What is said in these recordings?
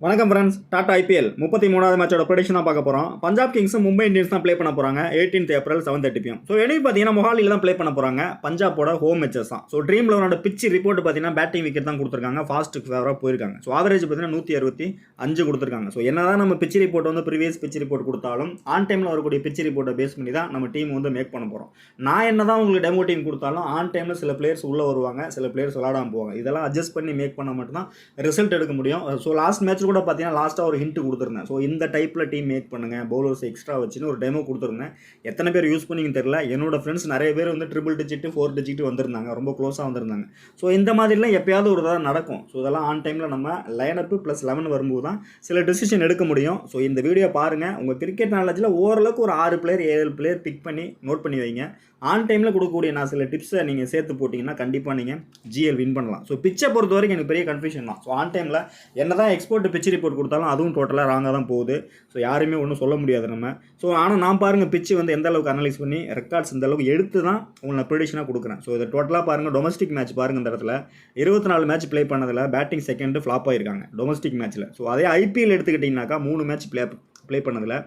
வணக்கம் friends. Tata IPL 33வது மேட்சோட prediction தான் பார்க்க போகிறோம். பஞ்சாப் கிங்ஸ் மும்பை இந்தியன்ஸ் தான் ப்ளே பண்ண போகிறாங்க 18th ஏப்ரல் 7:30 PM. ஸோ எனக்கு பார்த்தீங்கன்னா மொஹாலியில் தான் ப்ளே பண்ண போகிறாங்க. பஞ்சாபோட ஹோம் மேட்சஸ் தான். ஸோ ட்ரீம் லெவனோட பிச் ரிப்போர்ட் பார்த்தீங்கன்னா பேட்டிங் விக்கெட் தான் கொடுத்துருக்காங்க. ஃபாஸ்ட் ஃபேவராக போயிருக்காங்க. ஸோ ஆவரேஜ் பார்த்தீங்கன்னா 165 கொடுத்துருக்காங்க. ஸோ என்ன தான் நம்ம பிச் ரிப்போர்ட் வந்து ப்ரீவியஸ் பிச் ரிப்போர்ட் கொடுத்தாலும் ஆன் டைமில் வரக்கூடிய பிச் ரிப்போர்ட்டை பேஸ் பண்ணி தான் நம்ம டீம் வந்து மேக் பண்ண போகிறோம். நான் என்ன தான் உங்களுக்கு டெமோ டீம் கொடுத்தாலும் ஆன் டைமில் சில பிளேயர்ஸ் உள்ளே வருவாங்க, சில பிளேயர்ஸ் விளாடாமல் போவாங்க. இதெல்லாம் அட்ஜஸ்ட் பண்ணி மேக் பண்ண மட்டும் தான் ரிசல்ட் எடுக்க முடியும். ஸோ லாஸ்ட் மேட்ச் கூட பார்த்தீங்கன்னா லாஸ்ட்டாக ஒரு ஹிண்ட் கொடுத்துருந்தேன். ஸோ இந்த டைப்பில் டீம் மேக் பண்ணுங்கள், பவுலர்ஸ் எக்ஸ்ட்ரா வச்சுன்னு ஒரு டெமோ கொடுத்துருந்தேன். எத்தனை பேர் யூஸ் பண்ணிங்கன்னு தெரியல. என்னோட ஃப்ரெண்ட்ஸ் நிறைய பேர் வந்து ட்ரிபிள் டிஜிட் 4 டிஜிட் வந்திருந்தாங்க, ரொம்ப க்ளோஸாக வந்திருந்தாங்க. ஸோ இந்த மாதிரிலாம் எப்பயாவது ஒரு தடவை நடக்கும். ஸோ இதெல்லாம் ஆன் டைமில் நம்ம லைனப்பு ப்ளஸ் 11 வரும்போது தான் சில டிசிஷன் எடுக்க முடியும். ஸோ இந்த வீடியோ பாருங்கள். உங்கள் கிரிக்கெட் நாலேஜில் ஓரளவுக்கு ஒரு 6 பிளேயர் 7 பிளேயர் பிக் பண்ணி நோட் பண்ணி வைங்க. ஆன் டைமில் கொடுக்கக்கூடிய நான் சில டிப்ஸை நீங்கள் சேர்த்து போட்டிங்கன்னா கண்டிப்பாக நீங்கள் ஜிஎல் வின் பண்ணலாம். ஸோ பிச்சை பொறுத்த வரைக்கும் எனக்கு பெரிய கன்ஃபியூஷன் தான். ஸோ ஆன் டைமில் என்ன தான் எக்ஸ்போர்ட் பிச் ரிப்போர்ட் கொடுத்தாலும் அதுவும் டோட்டலாக ராங்காக தான் போகுது. ஸோ யாருமே ஒன்றும் சொல்ல முடியாது நம்ம. ஸோ ஆனால் நான் பாருங்கள் பிச்சு வந்து எந்த அளவுக்கு அனலைஸ் பண்ணி ரெக்கார்ட்ஸ் இந்த அளவுக்கு எடுத்து தான் உங்களுக்கு நான் ப்ரெடிக்ஷனாக கொடுக்குறேன். ஸோ இதை டோட்டலாக பாருங்கள். டொமஸ்டிக் மேட்ச் பாருங்கள். இந்த இடத்துல 24 மேட்ச் ப்ளே பண்ணதில் பேட்டிங் செகண்ட் ஃப்ளாப் ஆகிருக்காங்க டொமஸ்டிக் மேட்ச்சில். ஸோ அதே ஐபிஎல் எடுத்துக்கிட்டிங்கனாக்கா 3 மேட்ச் ப்ளே பண்ணதில்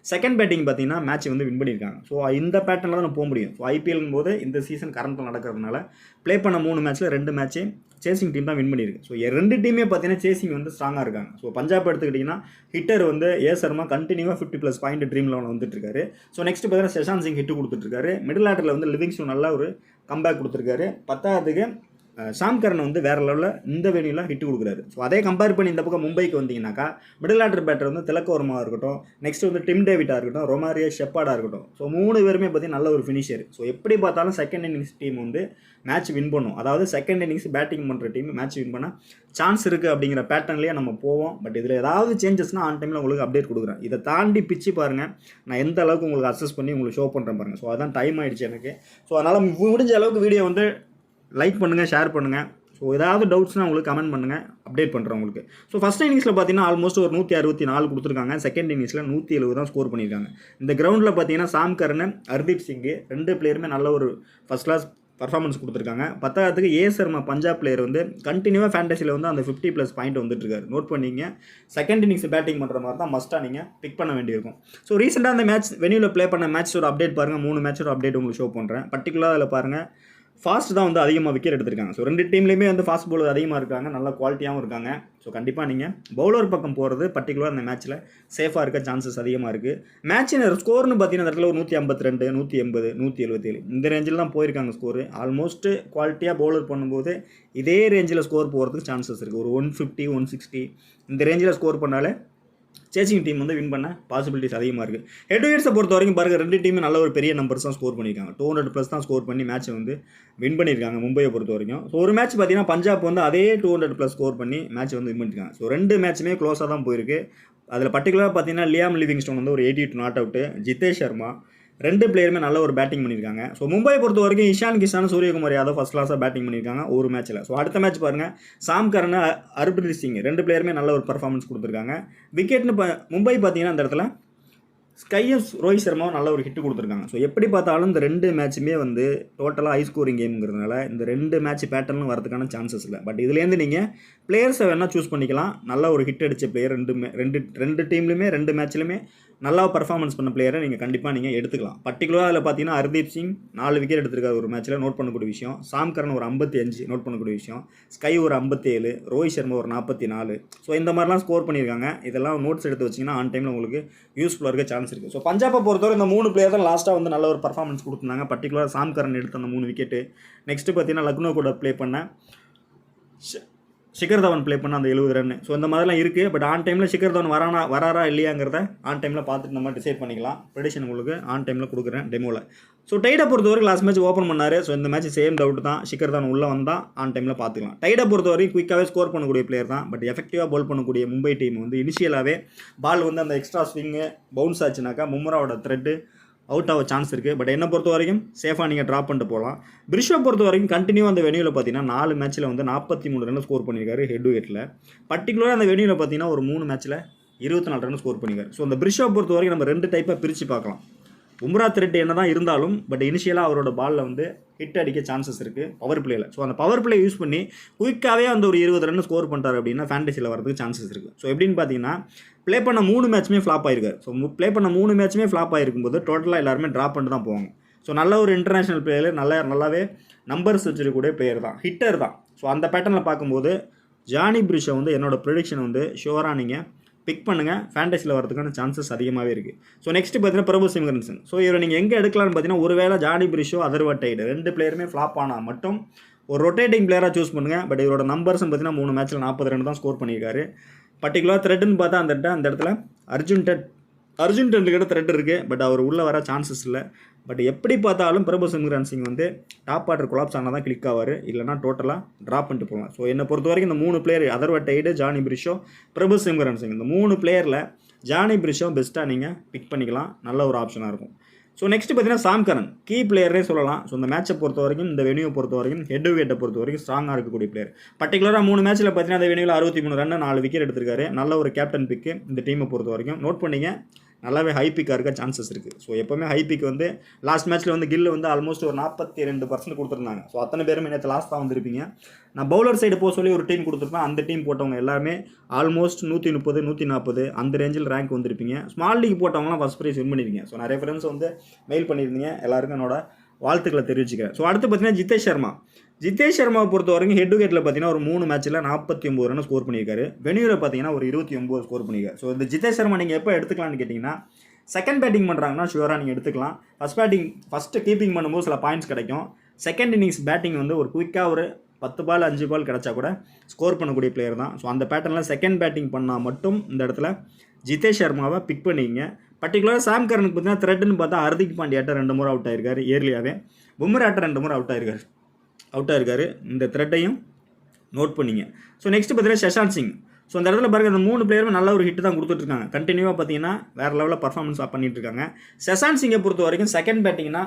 செகண்ட் பேட்டிங் பார்த்தீங்கன்னா மேட்ச் வந்து வின் பண்ணியிருக்காங்க. ஸோ இந்த பேட்டர்னில் தான் போக முடியும். ஸோ ஐபிஎல்ங்கும் போது இந்த சீசன் கரண்ட்டில் நடக்கிறதுனால ப்ளே பண்ண 3 மேட்ச்சில் 2 மேட்ச்சு சேசிங் டீம் தான் வின் பண்ணியிருக்கு. ஸோ 2 டீமே பார்த்தீங்கன்னா சேசிங் வந்து ஸ்ட்ராங்காக இருக்காங்க. ஸோ பஞ்சாப் எடுத்துக்கிட்டிங்கன்னா ஹிட்டர் வந்து ஏ சர்மா கண்டினியூவாக 50+ பாயிண்ட் ட்ரீம் லெவலில் வந்துட்டு இருக்காரு. ஸோ நெக்ஸ்ட் பார்த்தீங்கன்னா செஷாந்த் சிங் ஹிட் கொடுத்துட்ருக்காரு. மிடில் ஆர்டரில் வந்து லிவிங்ஸ்டோன் நல்லா ஒரு கம்பேக் கொடுத்துருக்காரு. 10ஆவதுக்கு ஷாம் கரன் வந்து வேறு லெவலில் இந்த வெனியூலாம் ஹிட் கொடுக்குறாரு. ஸோ அதே கம்பேர் பண்ணி இந்த பக்கம் மும்பைக்கு வந்தீங்கன்னாக்கா மிடில் ஆர்டர் பேட்டர் வந்து திலக் வர்மாவாக இருக்கட்டும், நெக்ஸ்ட் வந்து டிம் டேவிட்டாக இருக்கட்டும், ரொமாரியோ ஷெப்பார்டாக இருக்கட்டும். ஸோ 3 பேருமே பார்த்தீங்கன்னா நல்ல ஒரு ஃபினிஷர். ஸோ எப்படி பார்த்தாலும் செகண்ட் இன்னிங்ஸ் டீம் வந்து மேட்ச் வின் பண்ணும். அதாவது செகண்ட் இன்னிங்ஸ் பேட்டிங் பண்ணுற டீம் மேட்ச் வின் பண்ண சான்ஸ் இருக்குது அப்படிங்கிற பேட்டர்ன்லேயே நம்ம போவோம். பட் இதில் ஏதாவது சேஞ்சஸ்னால் ஆன் டைமில் உங்களுக்கு அப்டேட் கொடுக்குறேன். இதை தாண்டி பிச்சு பாருங்கள், நான் எந்த அளவுக்கு உங்களுக்கு அசஸ் பண்ணி உங்களுக்கு ஷோ பண்ணுறேன் பாருங்கள். ஸோ அதான் டைம் ஆகிடுச்சு எனக்கு. ஸோ அதனால் முடிஞ்ச அளவுக்கு வீடியோ வந்து லைக் பண்ணுங்கள், ஷேர் பண்ணுங்கள். ஸோ ஏதாவது டவுட்ஸ்னால் உங்களுக்கு கமெண்ட் பண்ணுங்கள், அப்டேட் பண்ணுறேன் உங்களுக்கு. ஸோ ஃபஸ்ட் இன்னிங்ஸில் பார்த்தீங்கன்னா ஆல்மோஸ்ட் ஒரு 164 கொடுத்துருக்காங்க. செகண்ட் இன்னிங்ஸில் 170 தான் ஸ்கோர் பண்ணியிருக்காங்க. இந்த கிரவுண்டில் பார்த்தீங்கன்னா சாம் கரன், ஹர்தீப் சிங் 2 பிளேயருமே நல்ல ஒரு ஃபஸ்ட் கிளாஸ் பர்ஃபார்மன்ஸ் கொடுத்துருக்காங்க. 10ஆவதுக்கு ஏ சர்மா பஞ்சாப் பிளேயர் வந்து கண்டினியூவாக ஃபேண்டசியில் வந்து அந்த 50+ பாயிண்ட் வந்துட்டுருக்காரு. நோட் பண்ணிங்க. செகண்ட் இன்னிங்ஸ் பேட்டிங் பண்ணுற மாதிரி தான் மஸ்ட்டாக நீங்கள் பிக் பண்ண வேண்டியிருக்கும். ஸோ ரீசெண்டாக அந்த மேட்ச் வெனியூவில் ப்ளே பண்ண மேட்ச்சோட அப்டேட் பாருங்கள். 3 மேட்சோட அப்டேட் உங்களுக்கு ஷோ பண்ணுறேன். பர்டிகுலராக அதில் பாருங்கள், ஃபாஸ்ட் தான் வந்து அதிகமாக விக்கெட் எடுத்திருக்காங்க. ஸோ 2 டீம்லேயுமே வந்து ஃபாஸ்ட் பவுலர் அதிகமாக இருக்காங்க, நல்ல குவாலிட்டியாகவும் இருக்காங்க. ஸோ கண்டிப்பாக நீங்கள் பவுலர் பக்கம் போகிறது பர்டிகுலராக அந்த மேட்ச்சில் சேஃபாக இருக்க சான்சஸ் அதிகமாக இருக்குது. மேட்சின் ஸ்கோர்னு பார்த்தீங்கன்னா இடத்துல ஒரு 152, 180, 177 இந்த ரேஞ்சில் தான் போயிருக்காங்க ஸ்கோரு. ஆல்மோஸ்ட் குவாலிட்டியாக பவுலர் பண்ணும்போது இதே ரேஞ்சில் ஸ்கோர் போகிறதுக்கு சான்சஸ் இருக்குது. ஒரு 150, 160 இந்த ரேஞ்சில் ஸ்கோர் பண்ணாலே சேசிங் டீம் வந்து வின் பண்ண பாசிபிலிட்டிஸ் அதிகமாக இருக்குது. ஹெட் டு ஹெட்ஸை பொறுத்த வரைக்கும் பாருங்கள், 2 டீமே நல்ல ஒரு பெரிய நம்பர்ஸ் தான் ஸ்கோர் பண்ணியிருக்காங்க. 200+ தான் ஸ்கோர் பண்ணி மேட்ச்சை வந்து வின் பண்ணியிருக்காங்க மும்பையை பொறுத்த வரைக்கும். ஸோ ஒரு மேட்ச் பார்த்தீங்கன்னா பஞ்சாப் வந்து அதே 200+ ஸ்கோர் பண்ணி மேட்ச் வந்து வின் பண்ணியிருக்காங்க. ஸோ 2 மேட்சுமே க்ளோஸாக தான் போயிருக்கு. அதில் பர்டிகுலராக பார்த்தீங்கன்னா லியாம் லிவிங்ஸ்டோன் வந்து ஒரு 82 நாட் அவுட்டு, ஜிதேஷ் சர்மா 2 பிளேயருமே நல்ல ஒரு பேட்டிங் பண்ணியிருக்காங்க. ஸோ மும்பையை பொறுத்த வரைக்கும் இஷான் கிஷான், சூரியகுமார் யாதவ் ஃபஸ்ட் கிளாஸாக பேட்டிங் பண்ணியிருக்காங்க ஒரு மேட்ச்சில். ஸோ அடுத்த மேட்ச் பாருங்கள், சாம் கரன், ஹர்ப்ரீத் சிங் 2 பிளேயருமே நல்ல ஒரு பர்ஃபார்மன்ஸ் கொடுத்துருக்காங்க. விக்கெட்னு மும்பை பார்த்தீங்கன்னா அந்த இடத்துல ஸ்கையும் ரோஹித் சர்மாவும் நல்ல ஒரு ஹிட் கொடுத்துருக்காங்க. ஸோ எப்படி பார்த்தாலும் இந்த 2 மேட்சுமே வந்து டோட்டலாக ஹை ஸ்கோரிங் கேம்ங்கிறதுனால இந்த 2 மேட்ச் பேட்டர்னும் வரதுக்கான சான்சஸ் இல்லை. பட் இதுலேருந்து நீங்கள் பிளேயர்ஸை வேணால் சூஸ் பண்ணிக்கலாம். நல்ல ஒரு ஹிட் அடித்த பிளேயர் ரெண்டு டீம்லையுமே 2 மேட்ச்லையுமே நல்லா பர்ஃபார்மன்ஸ் பண்ண பிளேயரை நீங்கள் கண்டிப்பாக நீங்கள் எடுத்துக்கலாம். பர்டிகுலராக அதில் பார்த்தீங்கன்னா ஹர்தீப் சிங் 4 விக்கெட் எடுத்திருக்காரு ஒரு மேட்ச்சில், நோட் பண்ணக்கூடிய விஷயம். சாம் கரன் ஒரு 55 நோட் பண்ணக்கூடிய விஷயம். ஸ்கை ஒரு 57, ரோஹித் சர்மா ஒரு 44. ஸோ இந்த மாதிரிலாம் ஸ்கோர் பண்ணியிருக்காங்க. இதெல்லாம் நோட்ஸ் எடுத்து வச்சிங்கன்னா ஆன் டைமில் உங்களுக்கு யூஸ்ஃபுல்லாக இருக்க சான்ஸ் இருக்குது. ஸோ பஞ்சாபை பொறுத்தவரை இந்த 3 பிளேயர் தான் லாஸ்ட்டாக வந்து நல்ல ஒரு பர்ஃபார்மன்ஸ் கொடுத்துருந்தாங்க. பர்டிகுலராக சாம் கரன் எடுத்த அந்த 3 விக்கெட்டு. நெக்ஸ்ட்டு பார்த்தீங்கன்னா லக்னோ கூட ப்ளே பண்ண ஷிகர் தவன் ப்ளே பண்ண அந்த 70 ரன். ஸோ இந்த மாதிரிலாம் இருக்குது. பட் ஆன் டைமில் ஷிகர் தவன் வராரா இல்லையாங்கிறத ஆன் டைமில் பார்த்துட்டு நம்ம டிசைட் பண்ணிக்கலாம். ப்ரெடிஷன் உங்களுக்கு ஆன் டைமில் கொடுக்குறேன் டெமோவில். ஸோ டைடை பொறுத்தவரைக்கும் லாஸ்ட் மேட்ச் ஓப்பன் பண்ணார். ஸோ இந்த மேட்ச் சேம் டவுட் தான். ஷிகர் தவன் உள்ளே வந்தால் ஆன் டைமில் பார்த்துக்கலாம். டைடை பொறுத்தவரைக்கும் குயிக்காகவே ஸ்கோர் பண்ணக்கூடிய பிளேயர் தான். பட் எஃபெக்டிவாக பவுல் பண்ணக்கூடிய மும்பை டீம் வந்து இனிஷியலாகவே பால் வந்து அந்த எக்ஸ்ட்ரா ஸ்விங்கு பவுன்ஸ் ஆச்சுனாக்கா மும்ராவோட த்ரெட்டு அவுட் ஆக சான்ஸ் இருக்குது. பட் என்னை பொறுத்த வரைக்கும் சேஃபாக நீங்கள் ட்ராப் பண்ணிட்டு போகலாம். பிரிஷோ பொறுத்த வரைக்கும் கண்டினியூ அந்த வெனியூவில் பார்த்தீங்கன்னா 4 மேட்ச்சில் வந்து 43 ரன் ஸ்கோர் பண்ணியிருக்காரு ஹெட் டு ஹெட்டில். பர்டிகுலராக அந்த வெனியூவில் பார்த்தீங்கன்னா ஒரு 3 மேட்ச்சில் 24 ரன் ஸ்கோர் பண்ணியிருக்காரு. ஸோ அந்த பிரிஷோ பொறுத்த வரைக்கும் நம்ம 2 டைப்பாக பிரித்து பார்க்கலாம். பும்ரா த்ரெட் என்ன தான் இருந்தாலும் பட் இனிஷியலாக அவரோட பாலில் வந்து ஹிட் அடிக்க சான்சஸ் இருக்குது பவர் பிளேயில். ஸோ அந்த பவர் பிளே யூஸ் பண்ணி குயிக்காகவே அந்த ஒரு 20 ரன் ஸ்கோர் பண்ணிட்டார் அப்படின்னா ஃபேண்டசியில் வரதுக்கு சான்சஸ் இருக்குது. ஸோ எப்படின்னு பார்த்தீங்கன்னா ப்ளே பண்ண 3 மேட்ச்சுமே ஃப்ளாப் ஆயிருக்காரு. ஸோ ப்ளே பண்ண 3 மேட்ச்சுமே ஃப்ளாப் ஆகிருக்கும்போது டோட்டலாக எல்லாருமே ட்ராப் பண்ணிட்டு தான் போவாங்க. ஸோ நல்ல ஒரு இன்டர்நேஷனல் பிளேயர், நல்லாவே நம்பர்ஸ் வச்சிருக்கக்கூடிய பிளேயர் தான், ஹிட்டர் தான். ஸோ அந்த பேட்டர்னில் பார்க்கும்போது ஜானி பிரிஷோ வந்து என்னோட ப்ரெடிக்ஷன் வந்து ஷுவராக நீங்கள் பிக் பண்ணுங்கள், ஃபேண்டசியில் வரதுக்கான சான்சஸ் அதிகமாகவே இருக்குது. ஸோ நெக்ஸ்ட் பார்த்தீங்கன்னா பிரபு சிம்ரன்சன். ஸோ இவரை நீங்கள் எங்கே எடுக்கலாம்னு பார்த்தீங்கன்னா ஒருவேளை ஜானி பிரிஷோ அதர்வட்டைடு 2 பிளேயருமே ஃப்ளாப் ஆனால் மட்டும் ஒரு ரொட்டேட்டிங் பிளேயராக சூஸ் பண்ணுங்கள். பட் இவரோட நம்பர்ஸ்னு பார்த்தீங்கன்னா 3 மேட்ச்சில் 40 ரன் தான் ஸ்கோர் பண்ணியிருக்காரு. பர்டிகுலர் த்ரெட்டுன்னு பார்த்தா அந்த இடத்துல அர்ஜுன் டெண்டுல்கர் த்ரெட் இருக்குது. பட் அவர் உள்ளே வர சான்சஸ் இல்லை. பட் எப்படி பார்த்தாலும் பிரபு சிம்ரன் சிங் வந்து டாப் ஆர்டர் கொலாப்ஸ் ஆனால் தான் கிளிக் ஆவார், இல்லைனா டோட்டலாக ட்ராப் பண்ணிட்டு போகலாம். ஸோ என்னை பொறுத்த வரைக்கும் இந்த 3 பிளேயர் அதர்வட்டைடு, ஜானி பிரிஷோ, பிரபு சிம்ரன் சிங், இந்த 3 பிளேயரில் ஜானி பிரிஷோ பெஸ்ட்டாக நீங்கள் பிக் பண்ணிக்கலாம், நல்ல ஒரு ஆப்ஷனாக இருக்கும். ஸோ நெக்ஸ்ட் பார்த்தீங்கன்னா சாம் கரன் கீ பிளேயரே சொல்லலாம். ஸோ இந்த மேட்சை பொறுத்த வரைக்கும், இந்த வெனியூவை பொறுத்த வரைக்கும், ஹெட் டு ஹெட்டை பொறுத்த வரைக்கும் ஸ்ட்ராங்காக இருக்கக்கூடிய பிளேயர். பர்டிகுலராக 3 மேட்ச்சில் பார்த்தீங்கன்னா அந்த வெனியூவில் 63 ரன் 4 விக்கெட் எடுத்திருக்காரு. நல்ல ஒரு கேப்டன் பிக்கு இந்த டீமை பொறுத்த வரைக்கும். நோட் பண்ணிங்க, நல்லாவே ஹை பிக்காக இருக்க சான்சஸ் இருக்குது. ஸோ எப்போவுமே ஹை பிக் வந்து லாஸ்ட் மேட்ச்சில் வந்து கில்லு வந்து ஆல்மோஸ்ட் ஒரு 42% கொடுத்துருந்தாங்க. ஸோ அத்தனை பேரும் நேற்று லாஸ்ட் தான் வந்திருப்பீங்க. நான் பவுலர் சைடு போக சொல்லி ஒரு டீம் கொடுத்துருப்பேன். அந்த டீம் போட்டவங்க எல்லாமே ஆல்மோஸ்ட் 130 140 அந்த ரேஞ்சில் ரேங்க் வந்திருப்பீங்க. ஸ்மால் லீக் போட்டவங்களாம் ஃபஸ்ட் ப்ரைஸ் வின் பண்ணியிருக்கீங்க. ஸோ நிறைய ஃப்ரெண்ட்ஸ் வந்து மெயில் பண்ணியிருந்தீங்க, எல்லாருக்கும் என்னோட வாழ்த்துக்களை தெரிவிச்சுக்கிறேன். ஸோ அடுத்து பார்த்தீங்கன்னா ஜிதேஷ் சர்மாவை பொறுத்த வரைக்கும் ஹெட் டு ஹெட்டில் பார்த்தீங்கன்னா ஒரு 3 மேட்ச்சில் 49 ரன் ஸ்கோர் பண்ணியிருக்காரு. வெனியூவில் பார்த்தீங்கன்னா ஒரு 29 ஸ்கோர் பண்ணியிருக்காரு. ஸோ இந்த ஜிதேஷ் சர்மா நீங்கள் எப்போ எடுத்துக்கலாம்னு கேட்டிங்கன்னா, செகண்ட் பேட்டிங் பண்ணுறாங்கன்னா ஷுவராக நீங்கள் எடுத்துக்கலாம். ஃபஸ்ட்டு கீப்பிங் பண்ணும்போது சில பாயிண்ட்ஸ் கிடைக்கும். செகண்ட் இன்னிங்ஸ் பேட்டிங் வந்து ஒரு குயிக்காக ஒரு 10 பால் 5 பால் கிடச்சா கூட ஸ்கோர் பண்ணக்கூடிய பிளேயர் தான். ஸோ அந்த பேட்டர்னில் செகண்ட் பேட்டிங் பண்ணால் மட்டும் இந்த இடத்துல ஜிதேஷ் சர்மாவை பிக் பண்ணிங்க. பர்டிகுலராக சாம் கரனுக்கு பார்த்தீங்கன்னா த்ரெட்னு பார்த்தா ஹர்திக் பாண்டியாட்ட 2 முறை அவுட் ஆயிருக்காரு இயர்லியாகவே. பும்ராட்ட 2 முறை அவுட் ஆயிருக்காரு. இந்த த்ரெட்டையும் நோட் பண்ணிங்க. ஸோ நெக்ஸ்ட் பார்த்தீங்கன்னா ஷஷாந்த் சிங். ஸோ அந்த இடத்துல பாருங்கள், இந்த 3 பிளேயருமே நல்ல ஒரு ஹிட் தான் கொடுத்துட்ருக்காங்க. கண்டினியூவாக பார்த்தீங்கன்னா வேறு லெவலில் பர்ஃபார்மன்ஸ் பண்ணிட்டு இருக்காங்க. ஷஷாந்த் சிங்கை பொறுத்த வரைக்கும் செகண்ட் பேட்டிங்னா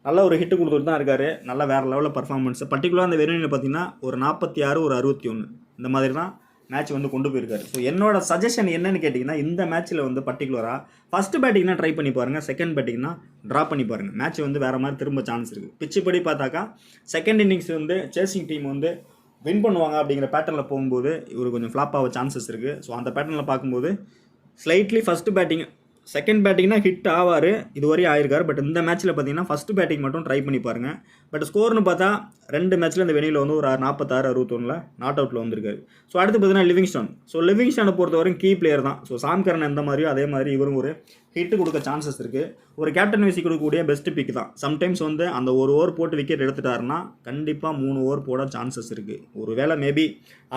நல்ல ஒரு ஹிட்டு கொடுத்துட்டு தான் இருக்காரு. நல்லா வேறு லெவலில் பர்ஃபார்மன்ஸ். பர்டிகுலராக அந்த வெறுநிலை பார்த்தீங்கன்னா ஒரு 46 ஒரு 61 இந்த மாதிரி தான் மேட்ச் வந்து கொண்டு போயிருக்காரு. ஸோ என்னோட சஜஷன் என்னன்னு கேட்டிங்கன்னா, இந்த மேட்ச்சில் வந்து பர்டிகுலராக ஃபஸ்ட்டு பேட்டிங்னா ட்ரை பண்ணி பாருங்கள், செகண்ட் பேட்டிங்னா ட்ராப் பண்ணி பாருங்கள். மேட்ச் வந்து வேறு மாதிரி திரும்ப சான்ஸ் இருக்குது. பிச்சு படி பார்த்தாக்கா செகண்ட் இன்னிங்ஸ் வந்து சேசிங் டீம் வந்து வின் பண்ணுவாங்க அப்படிங்கிற பேட்டர்னில் போகும்போது இவர் கொஞ்சம் ஃப்ளாப் ஆக சான்சஸ் இருக்குது. ஸோ அந்த பேட்டர்னில் பார்க்கும்போது ஸ்லைட்லி ஃபஸ்ட்டு பேட்டிங், செகண்ட் பேட்டிங்னா ஹிட் ஆவார், இதுவரையும் ஆயிருக்காரு. பட் இந்த மேட்ச்சில் பார்த்தீங்கன்னா ஃபஸ்ட்டு பேட்டிங் மட்டும் ட்ரை பண்ணி பாருங்கள். பட் ஸ்கோர்னு பார்த்தா 2 மேட்ச்சில் இந்த வெனியில் வந்து ஒரு 46 61 நாட் அவுட்டில் வந்திருக்காரு. ஸோ அடுத்து பார்த்தீங்கன்னா லிவிங்ஸ்டன். ஸோ லிவிங்ஸ்டனை பொறுத்தவரைக்கும் கீ பிளேயர் தான். ஸோ சாம் கரன் எந்த மாதிரியோ அதே மாதிரி இவரும் ஒரு ஹிட்டு கொடுக்க சான்சஸ் இருக்குது. ஒரு கேப்டன் வைசி கொடுக்கக்கூடிய பெஸ்ட் பிக் தான். சம்டைம்ஸ் வந்து அந்த ஒரு ஓவர் போட்டு விக்கெட் எடுத்துட்டாருன்னா கண்டிப்பாக 3 ஓவர் போட சான்சஸ் இருக்குது. ஒரு வேளை மேபி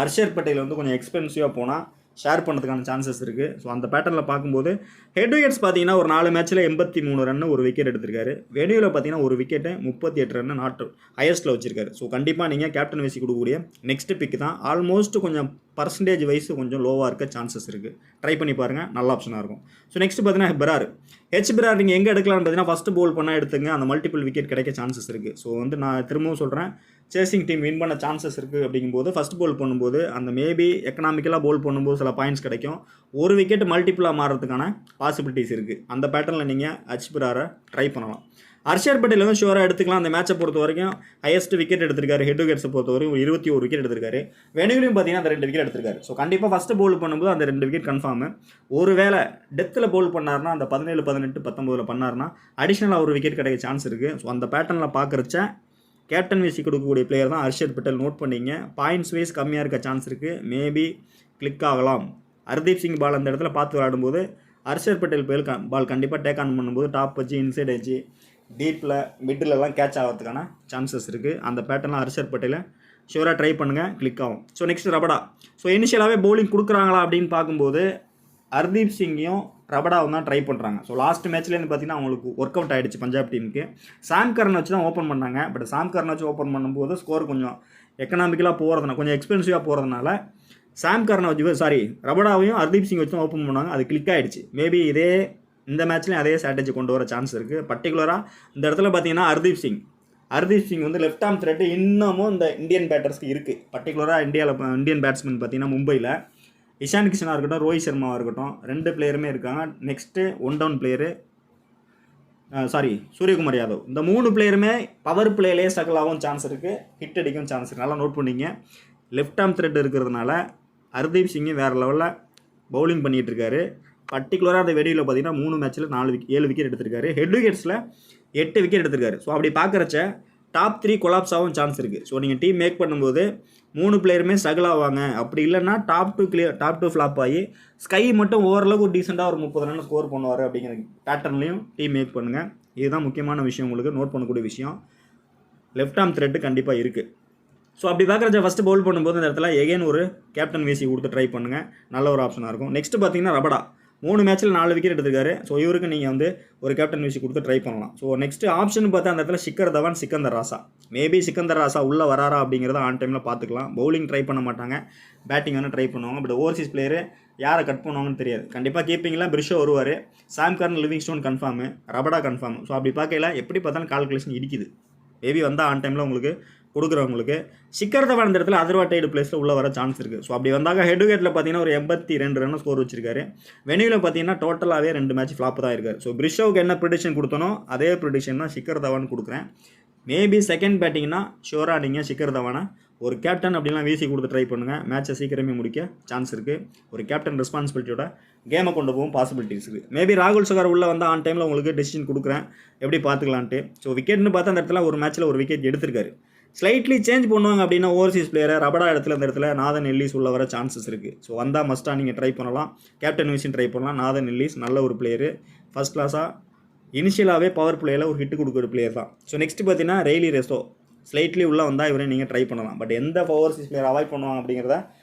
ஹர்ஷர் பட்டேல் வந்து கொஞ்சம் எக்ஸ்பென்சிவாக போனால் ஷேர் பண்ணுறதுக்கான சான்சஸ் இருக்குது. ஸோ அந்த பேட்டர்னில் பார்க்கும்போது ஹெட் விக்கெட்ஸ் பார்த்தீங்கன்னா ஒரு 4 மேட்ச்சில் 83 ரன் ஒரு விக்கெட் எடுத்திருக்காரு. வெனியூவில் பார்த்தீங்கன்னா ஒரு விக்கெட்டு 38 ரன் நாட் ஹையஸ்ட்டில் வச்சிருக்காரு. ஸோ கண்டிப்பாக நீங்கள் கேப்டன் வைசி கொடுக்கக்கூடிய நெக்ஸ்ட் பிக் தான். ஆல்மோஸ்ட் கொஞ்சம் பர்சன்டேஜ் வைஸ் கொஞ்சம் லோவாக இருக்க சான்சஸ் இருக்குது. ட்ரை பண்ணி பாருங்கள், நல்ல ஆப்ஷனாக இருக்கும். ஸோ நெக்ஸ்ட் பார்த்தீங்கன்னா பிரார் நீங்கள் எங்கே எடுக்கலாம்னு பார்த்தீங்கன்னா ஃபஸ்ட்டு போல் பண்ணால் எடுத்துங்க, அந்த மல்டிபிள் விக்கெட் கிடைக்க சான்சஸ் இருக்குது. ஸோ வந்து நான் திரும்பவும் சொல்கிறேன், சேசிங் டீம் வின் பண்ண சான்சஸ் இருக்குது அப்படிங்கும்போது ஃபஸ்ட் போல் பண்ணும்போது அந்த மேபி எக்கனாமிக்கலாக போல் பண்ணும்போது சில பாயிண்ட்ஸ் கிடைக்கும். ஒரு விக்கெட் மல்டிபிளாக மாறுறதுக்கான பாசிபிலிட்டிஸ் இருக்குது. அந்த பேட்டர்னில் நீங்கள் பிராரை ட்ரை பண்ணலாம். ஹர்ஷர் பட்டேல் வந்து ஷுவராக எடுத்துக்கலாம். அந்த மேட்சை பொறுத்த வரைக்கும் ஹையஸ்ட் விக்கெட் எடுத்திருக்காரு. ஹெட் விக்கெட்ஸை பொறுத்த வரைக்கும் 21 விக்கெட் எடுத்திருக்காரு. வெனியூலையும் பார்த்தீங்கன்னா அந்த 2 விக்கெட் எடுத்திருக்காரு. ஸோ கண்டிப்பாக ஃபஸ்ட்டு போல் பண்ணும்போது அந்த 2 விக்கெட் கன்ஃபார்மு. ஒரு வேளை டெத்தில் போல் பண்ணார்னா அந்த 17 18 19 பண்ணார்னா அடிஷ்னலாக ஒரு விக்கெட் கிடைக்க சான்ஸ் இருக்குது. ஸோ அந்த பேட்டர்னில் பார்க்குறச்ச கேப்டன் வைசி கொடுக்கக்கூடிய பிளேயர் தான் ஹர்ஷர் பட்டேல். நோட் பண்ணிங்க, பாயிண்ட்ஸ் வைஸ் கம்மியாக இருக்க சான்ஸ் இருக்குது, மேபி கிளிக் ஆகலாம். ஹர்தீப் சிங் பால் அந்த இடத்துல பார்த்து விளையாடும்போது ஹர்ஷர் பட்டேல் பால் கண்டிப்பாக டேக் ஆன் பண்ணும்போது டாப் வச்சு இன்சைட் வச்சு டீப்பில் மிடிலெலாம் கேட்ச் ஆகிறதுக்கான சான்சஸ் இருக்குது. அந்த பேட்டர்லாம் ஹர்ஷர் பட்டேலை ஷூராக ட்ரை பண்ணுங்கள், கிளிக் ஆகும். So next Rabada. ஸோ இனிஷியலாகவே பவுலிங் கொடுக்குறாங்களா அப்படின்னு பார்க்கும்போது ஹர்தீப் சிங்கையும் ரபடாவும் தான் ட்ரை பண்ணுறாங்க. ஸோ லாஸ்ட் மேட்ச்லேருந்து பார்த்தீங்கன்னா அவங்களுக்கு ஒர்க் அவுட் ஆகிடுச்சு பஞ்சாப் டீமுக்கு. சாம் கரன் வச்சு தான் ஓப்பன் பண்ணாங்க. பட் சாம் கரன் வச்சு ஓப்பன் பண்ணும்போது ஸ்கோர் கொஞ்சம் எக்கனாமிக்கலாக போகிறதுனால, கொஞ்சம் எக்ஸ்பென்சிவாக போகிறதுனால ரபடாவையும் ஹர்தீப் சிங் வச்சு தான் ஓப்பன் பண்ணாங்க. அது கிளிக் ஆகிடுச்சு. மேபி இந்த மேட்ச்லேயும் அதே ஸ்ட்ராட்டஜி கொண்டு வர சான்ஸ் இருக்குது. பர்டிகுலராக இந்த இடத்துல பார்த்தீங்கன்னா ஹர்தீப் சிங் வந்து லெஃப்ட் ஆர்ம் த்ரெட் இன்னமும் இந்த இந்தியன் பேட்டர்ஸ்க்கு இருக்குது. பர்டிகுலராக இந்தியன் பேட்ஸ்மேன் பார்த்தீங்கன்னா மும்பையில் இஷான் கிஷனாக இருக்கட்டும், ரோஹித் சர்மாவாக இருக்கட்டும், 2 பிளேயருமே இருக்காங்க. Next 1 down player Suryakumar Yadav. இந்த 3 பிளேயருமே பவர் பிளேலேயே ஸ்ட்ரகிள் ஆகும் சான்ஸ் இருக்குது, ஹிட் அடிக்கும் சான்ஸ் இருக்குது. நல்லா நோட் பண்ணிங்க. லெஃப்ட் ஆர்ம் த்ரெட் இருக்கிறதுனால ஹர்தீப் சிங் வேறு லெவலில் பவுலிங் பண்ணிகிட்டு இருக்காரு. பர்டிகுலராக அந்த வெடியில் பார்த்தீங்கன்னா 3 மேட்ச்சில் 7 விக்கெட் எடுத்திருக்காரு. ஹெட் விக்கெட்ஸில் 8 விக்கெட் எடுத்திருக்காரு. ஸோ அப்படி பார்க்குறச்ச டாப் 3 கொலாப்ஸ் ஆகும் சான்ஸ் இருக்குது. ஸோ நீங்கள் டீம் மேக் பண்ணும்போது 3 பிளேயருமே ஸ்ட்ரகிள் ஆவாங்க. அப்படி இல்லைன்னா டாப் 2 ஃப்ளாப் ஆகி ஸ்கை மட்டும் ஓரளவுக்கு ஒரு டீசெண்டாக ஒரு 30 ரன் ஸ்கோர் பண்ணுவார் அப்படிங்கிற பேட்டர்ன்லையும் டீம் மேக் பண்ணுங்கள். இதுதான் முக்கியமான விஷயம், உங்களுக்கு நோட் பண்ணக்கூடிய விஷயம். லெஃப்ட் ஆர்ம் த்ரெட்டு கண்டிப்பாக இருக்குது. ஸோ அப்படி பார்க்குறச்ச ஃபஸ்ட்டு பவுல் பண்ணும்போது இந்த இடத்துல எகைன் ஒரு கேப்டன் வீசி கொடுத்து ட்ரை பண்ணுங்கள், நல்ல ஒரு ஆப்ஷனாக இருக்கும். நெக்ஸ்ட்டு பார்த்தீங்கன்னா ரபடா 3 மேட்ச்சில் 4 விக்கெட் எடுத்திருக்காரு. ஸோ இவருக்கு நீங்கள் வந்து ஒரு கேப்டன் வீசி கொடுத்து ட்ரை பண்ணலாம். ஸோ நெக்ஸ்ட்டு ஆப்ஷன் பார்த்தா அந்த இடத்துல ஷிக்கர் தவான், சிக்கந்தர் ராசா. மேபி சிக்கந்தர் ராசா உள்ளே வராரா அப்படிங்கிறத ஆன் டைமில் பார்த்துக்கலாம். பவுலிங் ட்ரை பண்ண மாட்டாங்க, பேட்டிங் வேணால் ட்ரை பண்ணுவாங்க. பட் ஓவர்சீஸ் பிளேயரு யாரை கட் பண்ணுவாங்கன்னு தெரியாது. கண்டிப்பாக கீப்பிங்கில் பிரிஷோ வருவார், Sam Curran, Livingstone confirm, Rabada confirm. So அப்படி பார்க்கல எப்படி பார்த்தாலும் கால்குலேஷன் இடிக்குது. மேபி வந்தால் ஆன் டைமில் உங்களுக்கு கொடுக்குறவங்களுக்கு ஷிக்கர் தவான் இந்த இடத்துல அதர்வாட்டைடு பிளேஸில் உள்ளே வர சான்ஸ் இருக்குது. ஸோ அப்படி வந்தாங்க ஹெட் விக்கெட்டில் பார்த்தீங்கன்னா ஒரு 82 ரன் ஸ்கோர் வச்சிருக்காரு. வெனியூவில் பார்த்தீங்கன்னா டோட்டலாகவே 2 மேட்ச் ஃப்ளாப் தான் இருக்காரு. ஸோ பிரிஷோவுக்கு என்ன ப்ரிடிக்ஷன் கொடுத்தனோ அதே ப்ரிடிக்ஷன் தான் ஷிக்கர் தவான் கொடுக்குறேன். மேபி செகண்ட் பேட்டிங்னா ஷோராக நீங்கள் ஷிக்கர் தவானை ஒரு கேப்டன் அப்படின்லாம் வீசி கொடுத்து ட்ரை பண்ணுங்கள். மேட்சை சீக்கிரமே முடிக்க சான்ஸ் இருக்குது. ஒரு கேப்டன் ரெஸ்பான்சிபிலிட்டியோட கேமை கொண்டு போகும் பாசிபிலிட்டிஸ் இருக்குது. மேபி ராகுல் சகார் உள்ளே வந்தால் ஆன் டைமில் உங்களுக்கு டெசிஷன் கொடுக்குறேன், எப்படி பார்த்துக்கலான்ட்டு. ஸோ விக்கெட்னு பார்த்தா அந்த இடத்துல ஒரு மேட்ச்சில் ஒரு விக்கெட் எடுத்திருக்காரு. ஸ்லைட்லி சேஞ்ச் பண்ணுவாங்க அப்படின்னா ஓவர்சீஸ் பிளேயரை ரபடா இடத்துல இந்த இடத்துல நாதன் எல்லிஸ் உள்ள வர சான்சஸ் இருக்குது. ஸோ வந்தால் மஸ்ட்டாக நீங்கள் ட்ரை பண்ணலாம், கேப்டன் வீசின் ட்ரை பண்ணலாம். நாதன் எல்லிஸ் நல்ல ஒரு பிளேயரு, ஃபஸ்ட் கிளாஸாக இனிஷியலாகவே பவர் பிளேயில் ஒரு ஹிட் கொடுக்குற பிளேயர் தான். ஸோ நெக்ஸ்ட் பார்த்தீங்கன்னா ரெய்லி ரெஸ்டோ ஸ்லைட்லி உள்ளே வந்தால் இவரை நீங்கள் ட்ரை பண்ணலாம். பட் எந்த ஓவர்சீஸ் பிளேயர் அவாய்ட் பண்ணுவாங்க அப்படிங்கிறத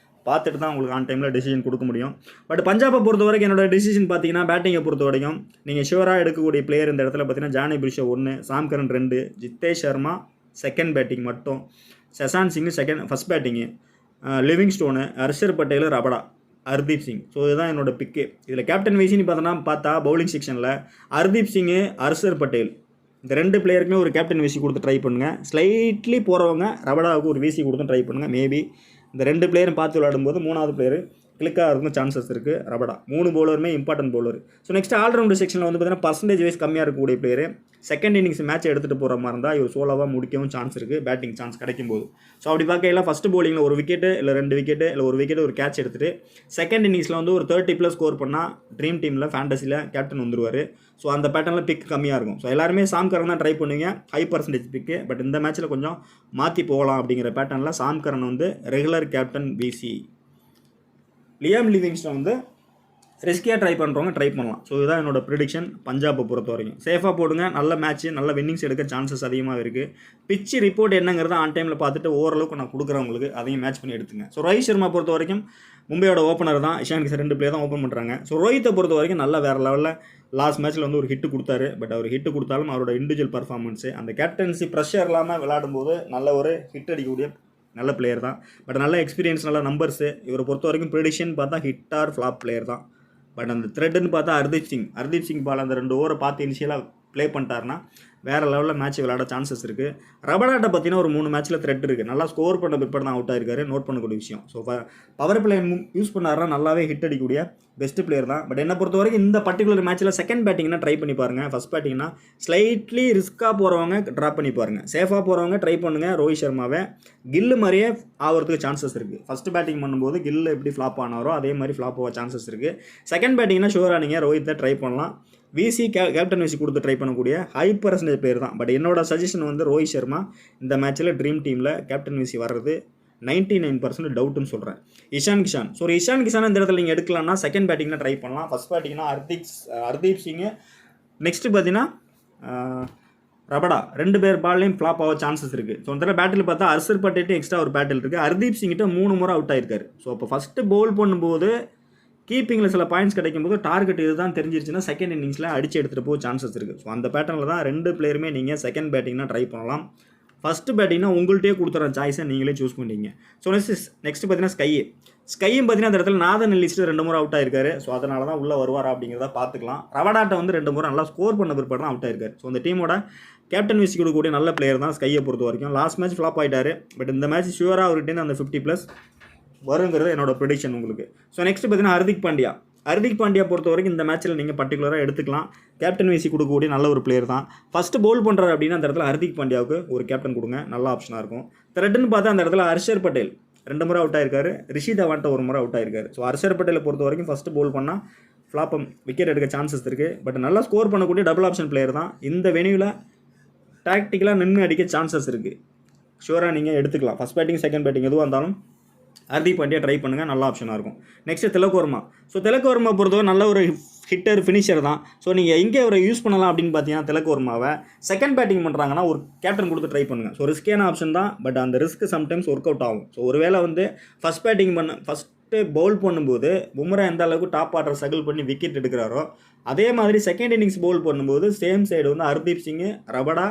பார்த்துட்டு தான் உங்களுக்கு ஆன் டைமில் டெசிஷன் கொடுக்க முடியும். பட் பஞ்சாபை பொறுத்த வரைக்கும் என்னோட டெசிஷன் பார்த்தீங்கன்னா பேட்டிங்கை பொறுத்த வரைக்கும் நீங்கள் ஷுவராக எடுக்கக்கூடிய பிளேயர் இந்த இடத்துல பார்த்தீங்கன்னா Jonny Bairstow 1, Sam Curran 2, Jitesh Sharma second batting மட்டும், Shashank Singh first batting, Livingstone, Harshal Patel, Rabada, Arshdeep Singh. So இதுதான் என்னோட பிக்கு. இதில் கேப்டன் வீசின்னு பார்த்தா பவுலிங் செக்ஷனில் ஹர்தீப் சிங்கு, ஹர்ஷர் பட்டேல் இந்த 2 பிளேயருக்குமே ஒரு கேப்டன் வீசி கொடுத்து ட்ரை பண்ணுங்கள். ஸ்லைட்லி போகிறவங்க ரபடாவுக்கு ஒரு வீசி கொடுத்து ட்ரை பண்ணுங்கள். மேபி இந்த 2 பிளேயரும் பார்த்து விளையாடும்போது 3வது பிளேயர் கிளிக்காக இருக்கும் சான்சஸ் இருக்குது. ரபடா 3 பவுலருமே important bowler. So next all rounder செக்ஷனில் வந்து பார்த்தீங்கன்னா பர்சன்டேஜ் வைஸ் கம்மியாக இருக்கக்கூடிய பிளேயர் செகண்ட் இன்னிங்ஸ் மேட்ச் எடுத்துகிட்டு போகிற மாதிரி இருந்தால் இவர் சோலோவாக முடிக்கவும் சான்ஸ் இருக்குது, பேட்டிங் சான்ஸ் கிடைக்கும் போது. ஸோ அப்படி பார்க்கல ஃபஸ்ட்டு பவுலிங்கில் ஒரு விக்கெட்டு இல்லை 2 விக்கெட்டு இல்லை ஒரு விக்கெட்டு ஒரு கேட்ச் எடுத்துகிட்டு செகண்ட் இன்னிங்ஸில் வந்து ஒரு 30+ ஸ்கோர் பண்ணால் ட்ரீம் டீமில் ஃபேண்டசியில் கேப்டன் வந்துருவார். ஸோ அந்த பேட்டர்னில் பிக் கம்மியாக இருக்கும். ஸோ எல்லாருமே சாம் கரன் தான் ட்ரை பண்ணுவீங்க, ஹை பர்சன்டேஜ் பிக்கு. பட் இந்த மேட்ச்சில் கொஞ்சம் மாற்றி போகலாம் அப்படிங்கிற பேட்டர்னில் சாம் கரன் வந்து ரெகுலர் கேப்டன் பிசி. லியாம் லிவிங்ஸ்டன் வந்து ரிஸ்கியாக ட்ரை பண்ணுறவங்க ட்ரை பண்ணலாம். ஸோ இதுதான் என்னோட ப்ரிடிக்ஷன். பஞ்சாபை பொறுத்த வரைக்கும் சேஃபாக போடுங்க, நல்ல மேட்ச்சு, நல்ல வின்னிங்ஸ் எடுக்க சான்சஸ் அதிகமாக இருக்குது. பிச்சு ரிப்போர்ட் என்னங்கிறத ஆன் டைமில் பார்த்துட்டு ஓரளவுக்கு நான் கொடுக்குறவங்களுக்கு அதையும் மேட்ச் பண்ணி எடுத்துங்க. ஸோ ரோஹித் சர்மா பொறுத்த வரைக்கும் மும்பையோட ஓப்பனர் தான், இஷான் கிஷன் 2 பிளேயர் தான் ஓப்பன் பண்ணுறாங்க. ஸோ ரோஹித்தை பொறுத்த வரைக்கும் நல்லா வேறு லெவலில் லாஸ்ட் மேட்ச்சில் வந்து ஒரு ஹிட்டு கொடுத்தாரு. பட் அவர் ஹிட்டு கொடுத்தாலும் அவரோட இண்டிவிஜுவல் பர்ஃபார்மன்ஸு அந்த கேப்டன்சி ப்ரெஷர் இல்லாமல் விளையாடும்போது நல்ல ஒரு ஹிட் அடிக்கக்கூடிய நல்ல பிளேயர் தான். பட் நல்ல எக்ஸ்பீரியன்ஸ், நல்ல நம்பர்ஸு. இவரை பொறுத்த வரைக்கும் ப்ரெடிக்ஷன் பார்த்தா ஹிட் ஆர் ஃப்ளாப் பிளேயர் தான். பட் அந்த த்ரெட்டுன்னு பார்த்தா ஹர்தீப் சிங் பால் அந்த 2 ஓவரை பார்த்து இனிஷியலாக ப்ளே பண்ணிட்டாருன்னா வேறு லெவலில் மேட்ச் விளையாட சான்சஸ் இருக்குது. ரபடாட்டை பார்த்தீங்கன்னா ஒரு 3 மேட்ச்சில் த்ரெட் இருக்குது, நல்லா ஸ்கோர் பண்ண பிற்பாடு தான் அவுட் ஆயிருக்காரு, நோட் பண்ணக்கூடிய விஷயம். ஸோ பவர் பிளே யூஸ் பண்ணாருன்னா நல்லாவே ஹிட் அடிக்கக்கூடிய பெஸ்ட் பிளேயர் தான். பட் என்னை பொறுத்த வரைக்கும் இந்த பர்டிகுலர் மேட்ச்சில் செகண்ட் பேட்டிங்னா ட்ரை பண்ணி பாருங்கள். ஃபஸ்ட் பேட்டிங்னா ஸ்லைட்லி ரிஸ்க்காக போகிறவங்க ட்ராப் பண்ணி பாருங்கள், சேஃபாக போகிறவங்க ட்ரை பண்ணுங்கள். ரோஹித் சர்மாவை கில்லு மாதிரியே ஆகிறதுக்கு சான்சஸ் இருக்குது. ஃபஸ்ட்டு பேட்டிங் பண்ணும்போது கில்லு எப்படி ஃப்ளாப் ஆனாரோ அதே மாதிரி ஃப்ளாப் ஆக சான்சஸ் இருக்குது. செகண்ட் பேட்டிங்னா ஷுவராக நீங்கள் ரோஹித்தை ட்ரை பண்ணலாம். விசி கேப்டன் விசி கொடுத்து ட்ரை பண்ணக்கூடிய ஹை பர்சன்டேஜ் பிளேயர் தான். பட் என்னோட சஜஷன் வந்து ரோஹித் சர்மா இந்த மேட்ச்சில் ட்ரீம் டீமில் கேப்டன் விசி வர்றது 99% டவுட்டுன்னு சொல்கிறேன். இஷான் கிஷான், ஸோ இஷான் கிஷான் இந்த இடத்துல நீங்கள் எடுக்கலாம்னா செகண்ட் பேட்டிங்னா ட்ரை பண்ணலாம். ஃபஸ்ட் பேட்டிங்னா ஹர்தீப் சிங்கு, நெக்ஸ்ட்டு பார்த்தீங்கன்னா ரபடா 2 பேர் பால்லையும் ஃப்ளாப் ஆக சான்சஸ் இருக்குது. ஸோ இந்த பேட்டில் பார்த்தா ஹர்ஷர் பட்டேல் எக்ஸ்ட்ரா ஒரு பேட்டில் இருக்குது. ஹர்தீப் சிங்கிட்ட 3 முறை அவுட் ஆயிருக்காரு. ஸோ அப்போ ஃபஸ்ட்டு பவுல் பண்ணும்போது கீப்பிங்கில் சில பாயிண்ட்ஸ் கிடைக்கும்போது டார்கெட் இதுதான் தெரிஞ்சிருச்சுன்னா செகண்ட் இன்னிங்ஸில் அடித்து எடுத்துகிட்டு போக சான்சஸ் இருக்குது. ஸோ அந்த பேட்டர்னில் தான் 2 பிளேயருமே நீங்கள் செகண்ட் பேட்டிங்னா ட்ரை பண்ணலாம். ஃபஸ்ட்டு பேட்டிங்னா உங்கள்கிட்டயே கொடுத்துற சாய்ஸை நீங்களே சூஸ் பண்ணிங்க. ஸோ நெக்ஸ்ட் பார்த்தீங்கன்னா ஸ்கையும் பார்த்தீங்கன்னா அந்த இடத்துல நாதன் எல்லிஸ்ட்டு 2 முறை அவுட் ஆயிருக்காரு. ஸோ அதனால தான் உள்ளே வருவாரா அப்படிங்கிறத பார்த்துக்கலாம். ரவடாட்டை வந்து 2 முறை நல்லா ஸ்கோர் பண்ண பிற்பாடு தான் அவுட் ஆயிருக்காரு. ஸோ அந்த டீமோட கேப்டன் விசி கொடுக்கக்கூடிய நல்ல பிளேயர் தான் ஸ்கையை பொறுத்த வரைக்கும். லாஸ்ட் மேட்ச் ஃப்ளாப் ஆகிட்டாரு. பட் இந்த மேட்ச் ஷுவராக அவர்கிட்ட அந்த 50+ வருங்கிறது என்னோட ப்ரெடிக்ஷன் உங்களுக்கு. ஸோ நெக்ஸ்ட் பார்த்தீங்கன்னா ஹர்திக் பாண்டியா ஹர்திக் பாண்டியா பொறுத்த வரைக்கும் இந்த மேட்ச்சில் நீங்கள் பர்டிகுலராக எடுத்துக்கலாம். கேப்டன் வைசி கொடுக்கக்கூடிய நல்ல ஒரு பிளேயர் தான். ஃபஸ்ட்டு பவுல் பண்ணுறாரு அப்படின்னா அந்த இடத்துல ஹர்திக் பாண்டியாவுக்கு ஒரு கேப்டன் கொடுங்க, நல்ல ஆப்ஷனாக இருக்கும். த்ரெட்டுன்னு பார்த்தா அந்த இடத்துல ஹர்ஷர் பட்டேல் 2 முறை அவுட் ஆயிருக்காரு, ரிஷி தவான்ட்ட 1 முறை அவுட் ஆயிருக்காரு. ஸோ ஹர்ஷர் பட்டேலை பொறுத்த வரைக்கும் ஃபஸ்ட்டு பவுல் பண்ணால் ஃப்ளாப்பம் விக்கெட் எடுக்க சான்சஸ் இருக்குது. பட் நல்லா ஸ்கோர் பண்ணக்கூடிய டபுள் ஆப்ஷன் பிளேயர் தான். இந்த வெனியூவில் டாக்டிக்கலாக நின்று அடிக்க சான்சஸ் இருக்குது. ஷூராக நீங்கள் எடுத்துக்கலாம். ஃபஸ்ட் பேட்டிங் செகண்ட் பேட்டிங் எதுவாக இருந்தாலும் ஹர்திக் பாண்டியா ட்ரை பண்ணுங்கள், நல்ல ஆப்ஷனாக இருக்கும். நெக்ஸ்ட்டு திலக் வர்மா. ஸோ திலக் வர்மா பொறுத்தவரை நல்ல ஒரு ஹிட்டர் ஃபினிஷர் தான். ஸோ நீங்கள் எங்கே அவரை யூஸ் பண்ணலாம் அப்படின்னு பார்த்தீங்கன்னா திலக் வர்மாவை செகண்ட் பேட்டிங் பண்ணுறாங்கன்னா ஒரு கேப்டன் கொடுத்து ட்ரை பண்ணுங்கள். ஸோ ரிஸ்கியான ஆப்ஷன் தான், பட் அந்த ரிஸ்க் சம்டைம்ஸ் ஒர்க் அவுட் ஆகும். ஸோ ஒருவேளை ஃபஸ்ட்டு பவுல் பண்ணும்போது பும்ரா எந்த அளவுக்கு டாப் ஆர்டர் ஸ்ட்ரகிள் பண்ணி விக்கெட் எடுக்கிறாரோ அதே மாதிரி செகண்ட் இன்னிங்ஸ் பவுல் பண்ணும்போது same side Arshdeep Singh, Rabada,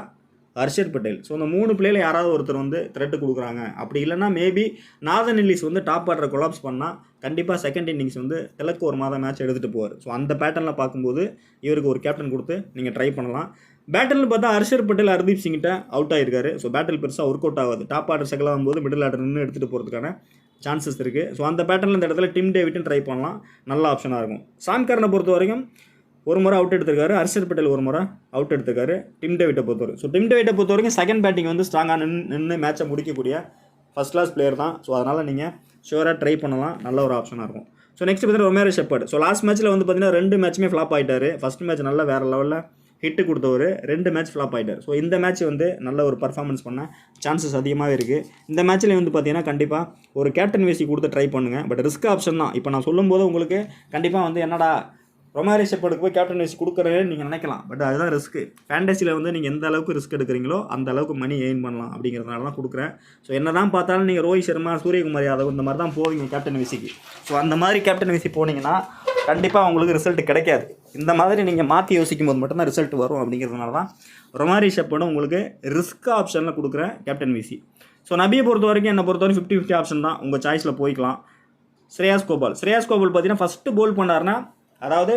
Harshal Patel. So அந்த 3 பிளேயில் யாராவது ஒருத்தர் த்ரெட்டு கொடுக்குறாங்க. அப்படி இல்லைனா மேபி நாதன் எல்லிஸ் டாப் ஆர்டரை கொலாப்ஸ் பண்ணால் கண்டிப்பாக செகண்ட் இன்னிங்ஸ் திலக் வர்மா தான் மேட்ச் எடுத்துகிட்டு போவார். ஸோ அந்த பேட்டர்னில் பார்க்கும்போது இவருக்கு ஒரு கேப்டன் கொடுத்து நீங்கள் ட்ரை பண்ணலாம். பேட்டில்னு பார்த்தா ஹர்ஷர் பட்டேல் ஹர்தீப் சிங்கிட்ட அவுட் ஆகிருக்காரு. ஸோ பேட்டில் பெருசாக ஒர்க் அவுட் ஆகாது. டாப் ஆர்டர் ஸ்ட்ரகிள் ஆகும்போது மிடில் ஆர்டர் நின்று எடுத்துகிட்டு போகிறதுக்கான சான்சஸ் இருக்குது. ஸோ அந்த பேட்டர்னில் இந்த இடத்துல டிம் டேவிட்டும் ட்ரை பண்ணலாம், நல்ல ஆப்ஷனாக இருக்கும். சாம் கரனை பொறுத்த வரைக்கும் 1 முறை அவுட் எடுத்திருக்காரு, ஹர்ஷர் பட்டேல் 1 முறை அவுட் எடுத்திருக்காரு. டிம் டேவிட்டை பொறுத்தவரைக்கும் டிம் டேவிட்டை பொறுத்த வரைக்கும் செகண்ட் பேட்டிங் ஸ்ட்ராங்காக நின்று மேட்சை முடிக்கக்கூடிய ஃபஸ்ட் கிளாஸ் பிளேயர் தான். ஸோ அதனால் நீங்கள் ஷூராக ட்ரை பண்ணலாம், நல்ல ஒரு ஆப்ஷனாக இருக்கும். ஸோ நெக்ஸ்ட் பார்த்தீங்கன்னா ரொமேரோ ஷெப்பர்ட். ஸோ லாஸ்ட் மேட்ச்சில் பார்த்தீங்கன்னா 2 மேட்சுமே ஃப்ளாப் ஆகிட்டார். ஃபஸ்ட் மேட்ச் நல்லா வேறு லெவலில் ஹிட்டு கொடுத்தவர், 2 மேட்ச் ஃப்ளாப் ஆகிட்டார். ஸோ இந்த மேட்ச் நல்ல ஒரு பர்ஃபார்மன்ஸ் பண்ண சான்சஸ் அதிகமாகவே இருக்குது. இந்த மேட்ச்சில் பார்த்தீங்கன்னா கண்டிப்பாக ஒரு கேப்டன் வைசி கொடுத்து ட்ரை பண்ணுங்கள். பட் ரிஸ்க் ஆப்ஷன் தான். இப்போ நான் சொல்லும்போது உங்களுக்கு கண்டிப்பாக என்னடா ரொமேரோ ஷெப்பர்டுக்கு போய் கேப்டன் வைஸ் கொடுக்குறேன்னு நீங்கள் நினைக்கலாம். பட் அதுதான் ரிஸ்க்கு. ஃபேண்டசியில் நீங்கள் எந்த அளவுக்கு ரிஸ்க் எடுக்கிறீங்களோ அந்த அளவுக்கு மணி எயின் பண்ணலாம் அப்படிங்கிறதுனால தான் கொடுக்குறேன். ஸோ என்ன தான் பார்த்தாலும் நீங்கள் ரோஹித் சர்மா, சூரியகுமார் யாதவ் இந்த மாதிரி தான் போவீங்க கேப்டன் வைசிக்கு. ஸோ அந்த மாதிரி கேப்டன் வைசி போனீங்கன்னா கண்டிப்பாக உங்களுக்கு ரிசல்ட் கிடைக்காது. இந்த மாதிரி நீங்கள் மாற்றி யோசிக்கும் போது மட்டும்தான் ரிசல்ட் வரும். அப்படிங்கிறதுனால தான் ரொமேரோ ஷெப்பர்டும் உங்களுக்கு ரிஸ்க் ஆப்ஷனில் கொடுக்குறேன் கேப்டன் வைசி. ஸோ நபியை பொறுத்த வரைக்கும் என்னை பொறுத்த வரைக்கும் 50-50 ஆப்ஷன் தான். உங்கள் சாய்ஸில் போய்க்கலாம். ஸ்ரேயாஸ் கோபால் பார்த்தீங்கன்னா ஃபஸ்ட்டு பவுல் பண்ணார்னா, அதாவது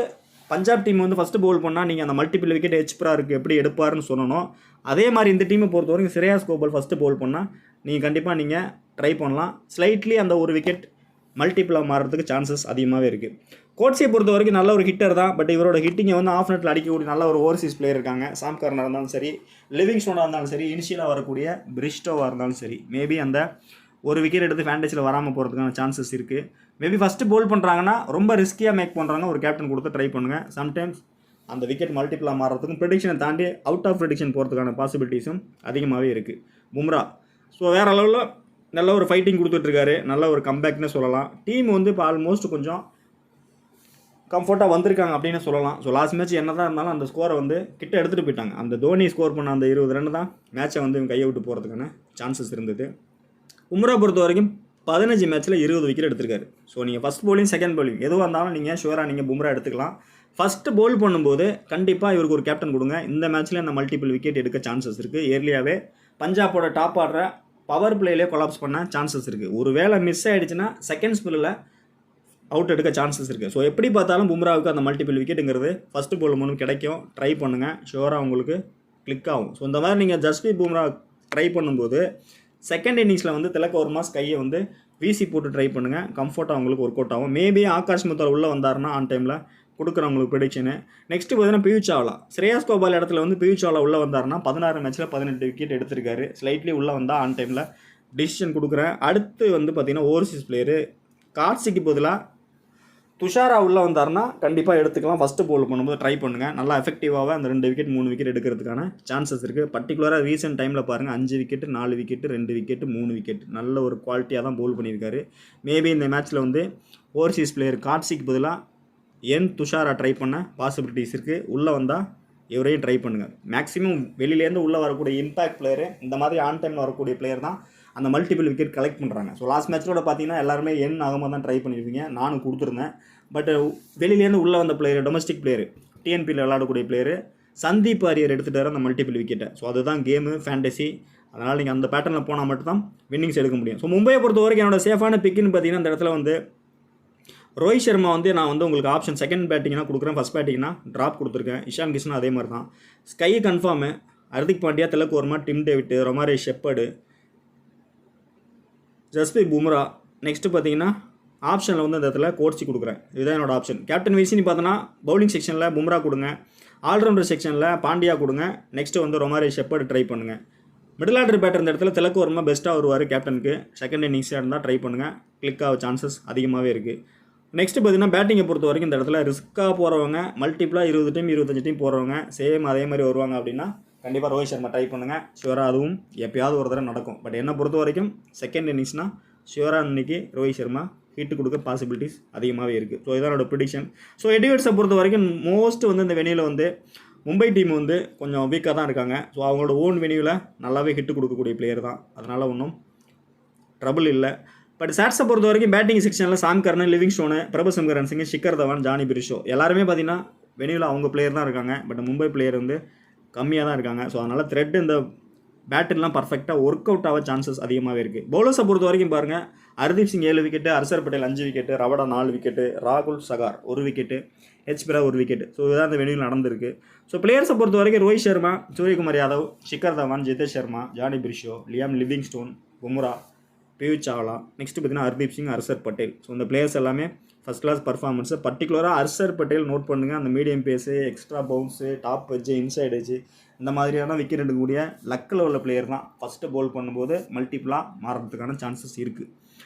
பஞ்சாப் டீம் ஃபஸ்ட்டு பவுல் பண்ணால் நீங்கள் அந்த மல்டிபிள் விக்கெட் ஹெச்ப்ராருக்கு எப்படி எடுப்பாருன்னு சொல்லணும். அதே மாதிரி இந்த டீமை பொறுத்த வரைக்கும் ஸ்ரேயாஸ் கோபால் ஃபஸ்ட்டு பவுல் பண்ணால் நீங்கள் கண்டிப்பாக ட்ரை பண்ணலாம். ஸ்லைட்லி அந்த ஒரு விக்கெட் மல்டிபிளாக மாறுறதுக்கு சான்சஸ் அதிகமாகவே இருக்குது. கோட்ஸியை பொறுத்த வரைக்கும் நல்ல ஒரு ஹிட்டர் தான். பட் இவரோட ஹிட்டிங்கை ஆஃப் நெட்டில் அடிக்கக்கூடிய நல்ல ஒரு ஓவர்சீஸ் பிளேயர் இருக்காங்க. சாம் கர்னாக இருந்தாலும் சரி, லிவிங்ஸ்டோனாக இருந்தாலும் சரி, இனிஷியலாக வரக்கூடிய பிரிஸ்டோவாக இருந்தாலும் சரி, மேபி அந்த ஒரு விக்கெட் எடுத்து ஃபேண்டசியில் வராமல் போகிறதுக்கான சான்சஸ் இருக்குது. மேபி ஃபஸ்ட்டு பவுல் பண்ணுறாங்கன்னா ரொம்ப ரிஸ்கியாக மேக் பண்ணுறாங்க, ஒரு கேப்டன் கொடுத்து ட்ரை பண்ணுங்கள். சம்டைம்ஸ் அந்த விக்கெட் மல்டிபிளாக மாறுறதுக்கும் ப்ரெடிக்ஷனை தாண்டி அவுட் ஆஃப் ப்ரெடிக்ஷன் போகிறதுக்கான பாசிபிலிட்டிஸும் அதிகமாகவே இருக்குது. பும்ரா வேறு லெவலில் நல்ல ஒரு ஃபைட்டிங் கொடுத்துட்ருக்காரு, நல்ல ஒரு கம்பேக்னு சொல்லலாம். டீம் இப்போ ஆல்மோஸ்ட் கொஞ்சம் கம்ஃபர்ட்டாக வந்திருக்காங்க அப்படின்னு சொல்லலாம். ஸோ லாஸ்ட் மேட்ச் என்ன தான் இருந்தாலும் அந்த ஸ்கோரை கிட்ட எடுத்துகிட்டு போயிட்டாங்க. அந்த தோனி ஸ்கோர் பண்ண அந்த 20 ரன் தான் மேட்சை இவங்க கையை விட்டு போகிறதுக்கான சான்சஸ் இருந்தது. பும்ரா பொறுத்த வரைக்கும் 15 மேட்ச்சில் 20 விக்கெட் எடுத்திருக்காரு. ஸோ நீங்கள் ஃபஸ்ட் பவுலிங் செகண்ட் பவுலிங் எதுவாக இருந்தாலும் நீங்கள் ஷூராக பும்ரா எடுத்துக்கலாம். ஃபஸ்ட்டு பவுல் பண்ணும்போது கண்டிப்பாக இவருக்கு ஒரு கேப்டன் கொடுங்க. இந்த மேட்ச்சில் அந்த மல்டிபிள் விக்கெட் எடுக்க சான்சஸ் இருக்குது. ஏர்லியாகவே பஞ்சாபோட டாப் ஆடுற பவர் பிளேலே கொலாப்ஸ் பண்ண சான்சஸ் இருக்குது. ஒரு வேளை மிஸ் ஆகிடுச்சுன்னா செகண்ட் ஸ்பெல்லில் அவுட் எடுக்க சான்சஸ் இருக்குது. ஸோ எப்படி பார்த்தாலும் பும்ராவுக்கு அந்த மல்டிபிள் விக்கெட்டுங்கிறது ஃபஸ்ட்டு பவுல் மூலம் கிடைக்கும். ட்ரை பண்ணுங்கள், ஷூராக உங்களுக்கு கிளிக் ஆகும். ஸோ இந்த மாதிரி நீங்கள் ஜஸ்பிரீத் பும்ரா ட்ரை பண்ணும்போது செகண்ட் இன்னிங்ஸில் திலக் வர்மா கையை வீசி போட்டு ட்ரை பண்ணுங்கள். கம்ஃபர்ட்டாக உங்களுக்கு ஒர்க் அவுட் ஆகும். மேபி ஆகாஷ் முத்தால் உள்ளே வந்தாருன்னா ஆன் டைமில் கொடுக்குறேன் உங்களுக்கு ப்ரெடிக்ஷனு. நெக்ஸ்ட்டு பார்த்தீங்கன்னா பியூஷ் சாவ்லா. ஸ்ரேயாஸ் கோபால் இடத்துல பியூஷ் சாவ்லா உள்ளே வந்தாருன்னா 16 மேட்ச்சில் 18 விக்கெட் எடுத்திருக்காரு. ஸ்லைட்லி உள்ளே வந்தால் ஆன் டைமில் டிசிஷன் கொடுக்குறேன். அடுத்து பார்த்தீங்கன்னா ஓவர்சீஸ் பிளேயரு கார்ட்ஸுக்கு பதிலாக துஷாரா உள்ளே வந்தார்னா கண்டிப்பாக எடுத்துக்கலாம். ஃபஸ்ட்டு பவுல் பண்ணும்போது ட்ரை பண்ணுங்கள். நல்லா எஃபெக்டிவாக அந்த 2 விக்கெட் 3 விக்கெட் எடுக்கிறதுக்கான சான்சஸ் இருக்குது. பர்டிகுலராக ரீசெண்ட் டைமில் பாருங்கள் 5 விக்கெட் 4 விக்கெட் 2 விக்கெட் 3 விக்கெட் நல்ல ஒரு குவாலிட்டியாக தான் பவுல் பண்ணியிருக்காரு. மேபி இந்த மேட்ச்சில் ஓவர்சீஸ் பிளேயர் கார்ட்ஸுக்கு பதிலாக துஷாரா ட்ரை பண்ண பாசிபிலிட்டிஸ் இருக்குது. உள்ளே வந்தால் இவரையும் ட்ரை பண்ணுங்கள். மேக்ஸிமம் வெளியிலேருந்து உள்ளே வரக்கூடிய இம்பேக்ட் பிளேயரு இந்த மாதிரி ஆன் டைமில் வரக்கூடிய பிளேயர் தான் அந்த மல்டிபிள் விக்கெட் கலெக்ட் பண்ணுறாங்க. ஸோ லாஸ்ட் மேட்சோட பார்த்தீங்கன்னா எல்லாருமே ஆகாமல் தான் ட்ரை பண்ணியிருப்பீங்க. நானும் கொடுத்துருந்தேன். பட் வெளியிலேருந்து உள்ளே வந்த பிளேயர் டொமஸ்டிக் பிளேயர் டிஎன்பியில் விளையாடக்கூடிய பிளேயர் சந்தீப் வாரியர் எடுத்துகிட்டாரு அந்த மல்டிபிள் விக்கெட்டை. ஸோ அதுதான் கேமு ஃபேண்டசி. அதனால் நீங்கள் அந்த பேட்டர்னில் போனால் மட்டும்தான் வின்னிங்ஸ் எடுக்க முடியும். ஸோ மும்பையை பொறுத்த வரைக்கும் என்னோட சேஃபான பிக்குன்னு பார்த்தீங்கன்னா இந்த இடத்துல ரோஹித் சர்மா நான் உங்களுக்கு ஆப்ஷன் செகண்ட் பேட்டிங்னா கொடுக்குறேன். ஃபஸ்ட் பேட்டிங்னா ட்ராப் கொடுத்துருக்கேன். இஷான் கிஷன் அதே மாதிரி தான். SKY confirm Hardik Pandya, Tilak Varma, Tim David, Romario Shepherd, Jasprit Bumrah. Next பார்த்தீங்கன்னா ஆப்ஷனில் வந்து இந்த இடத்துல கோர்ச்சி கொடுக்குறேன். இதுதான் என்னோட ஆப்ஷன். கேப்டன் விசின்னு பார்த்தோன்னா பவுலிங் செக்ஷனில் பும்ரா கொடுங்க, ஆல்ரவுண்டர் செக்ஷனில் பாண்டியா கொடுங்க, நெக்ஸ்ட்டு வந்து ரொமாரி ஷெப்பர்ட் ட்ரை பண்ணுங்கள். மிடில் ஆர்டர் பேட்டர் இந்த இடத்துல திலக் வர்மா பெஸ்ட்டாக வருவார் கேப்டனுக்கு. செகண்ட் இன்னிங்ஸாக இருந்தால் ட்ரை பண்ணுங்கள், கிளிக் ஆக சான்சஸ் அதிகமாகவே இருக்குது. நெக்ஸ்ட்டு பார்த்தீங்கன்னா பேட்டிங்கை பொறுத்த வரைக்கும் இந்த இடத்துல ரிஸ்க்காக போகிறவங்க, மல்டிப்ளாக 20 டீம் 25 டீம் போகிறவங்க சேம் அதே மாதிரி வருவாங்க அப்படின்னா கண்டிப்பாக ரோஹித் சர்மா ட்ரை பண்ணுங்கள். ஷுவராக அதுவும் எப்போயாவது ஒரு தடவை நடக்கும். பட் என்னை பொறுத்த வரைக்கும் செகண்ட் இன்னிங்ஸ்னால் ஷுவராக இன்றைக்கி ரோஹித் சர்மா ஹிட்டு கொடுக்க பாசிபிலிட்டிஸ் அதிகமாகவே இருக்குது. ஸோ இதான் என்னோட ப்ரிடிக்ஷன். ஸோ எடிவேட்ஸை பொறுத்த வரைக்கும் மோஸ்ட் வந்து இந்த வெனியில் வந்து மும்பை டீம் வந்து கொஞ்சம் வீக்காக தான் இருக்காங்க. ஸோ அவங்களோட ஓன் வெனியூவில் நல்லாவே ஹிட்டு கொடுக்கக்கூடிய பிளேயர் தான், அதனால் ஒன்றும் ட்ரபிள் இல்லை. பட் சாட்ஸை பொறுத்த வரைக்கும் பேட்டிங் செக்ஷனில் Sam Curran, Livingstone, Prabhsimran Singh, Shikhar Dhawan, Jonny Bairstow எல்லாருமே பார்த்தீங்கன்னா வெனியூவில் அவங்க பிளேயர் தான் இருக்காங்க. பட் மும்பை பிளேயர் வந்து கம்மியாக தான் இருக்காங்க. ஸோ அதனால் த்ரெட் இந்த பேட்டர்லாம் பர்ஃபெக்டாக ஒர்க் அவுட் ஆக சான்சஸ் அதிகமாகவே இருக்குது. பவுலர்ஸை பொறுத்த வரைக்கும் பாருங்கள், Arshdeep Singh 7 wicket, Harshal Patel 5 wicket, Rabada 4 wicket, ராகுல் சகார் 1 விக்கெட்டு, பிரா 1 விக்கெட். ஸோ இதுதான் இந்த வெனியூவில் நடந்திருக்கு. ஸோ பிளேயர்ஸை பொறுத்த வரைக்கும் Rohit Sharma, Suryakumar Yadav, Shikhar Dhawan, Jitesh Sharma, Jonny Bairstow, Liam Livingstone, Bumrah, Piyush Chawla, next பார்த்தீங்கன்னா ஹர்தீப் சிங், ஹர்ஷர் பட்டேல். ஸோ இந்த பிளேயர்ஸ் எல்லாமே ஃபஸ்ட் கிளாஸ் பர்ஃபார்மன்ஸு. பர்டிகுலராக ஹர்ஷர் பட்டேல் நோட் பண்ணுங்கள், அந்த medium pace, extra bounce, top edge, inside edge இந்த மாதிரியான விக்கெட் எடுக்கக்கூடிய லக்கில் உள்ள பிளேயர் தான். ஃபஸ்ட்டு பவுல் பண்ணும்போது மல்டிப்ளாக மாறுறதுக்கான சான்சஸ் இருக்குது.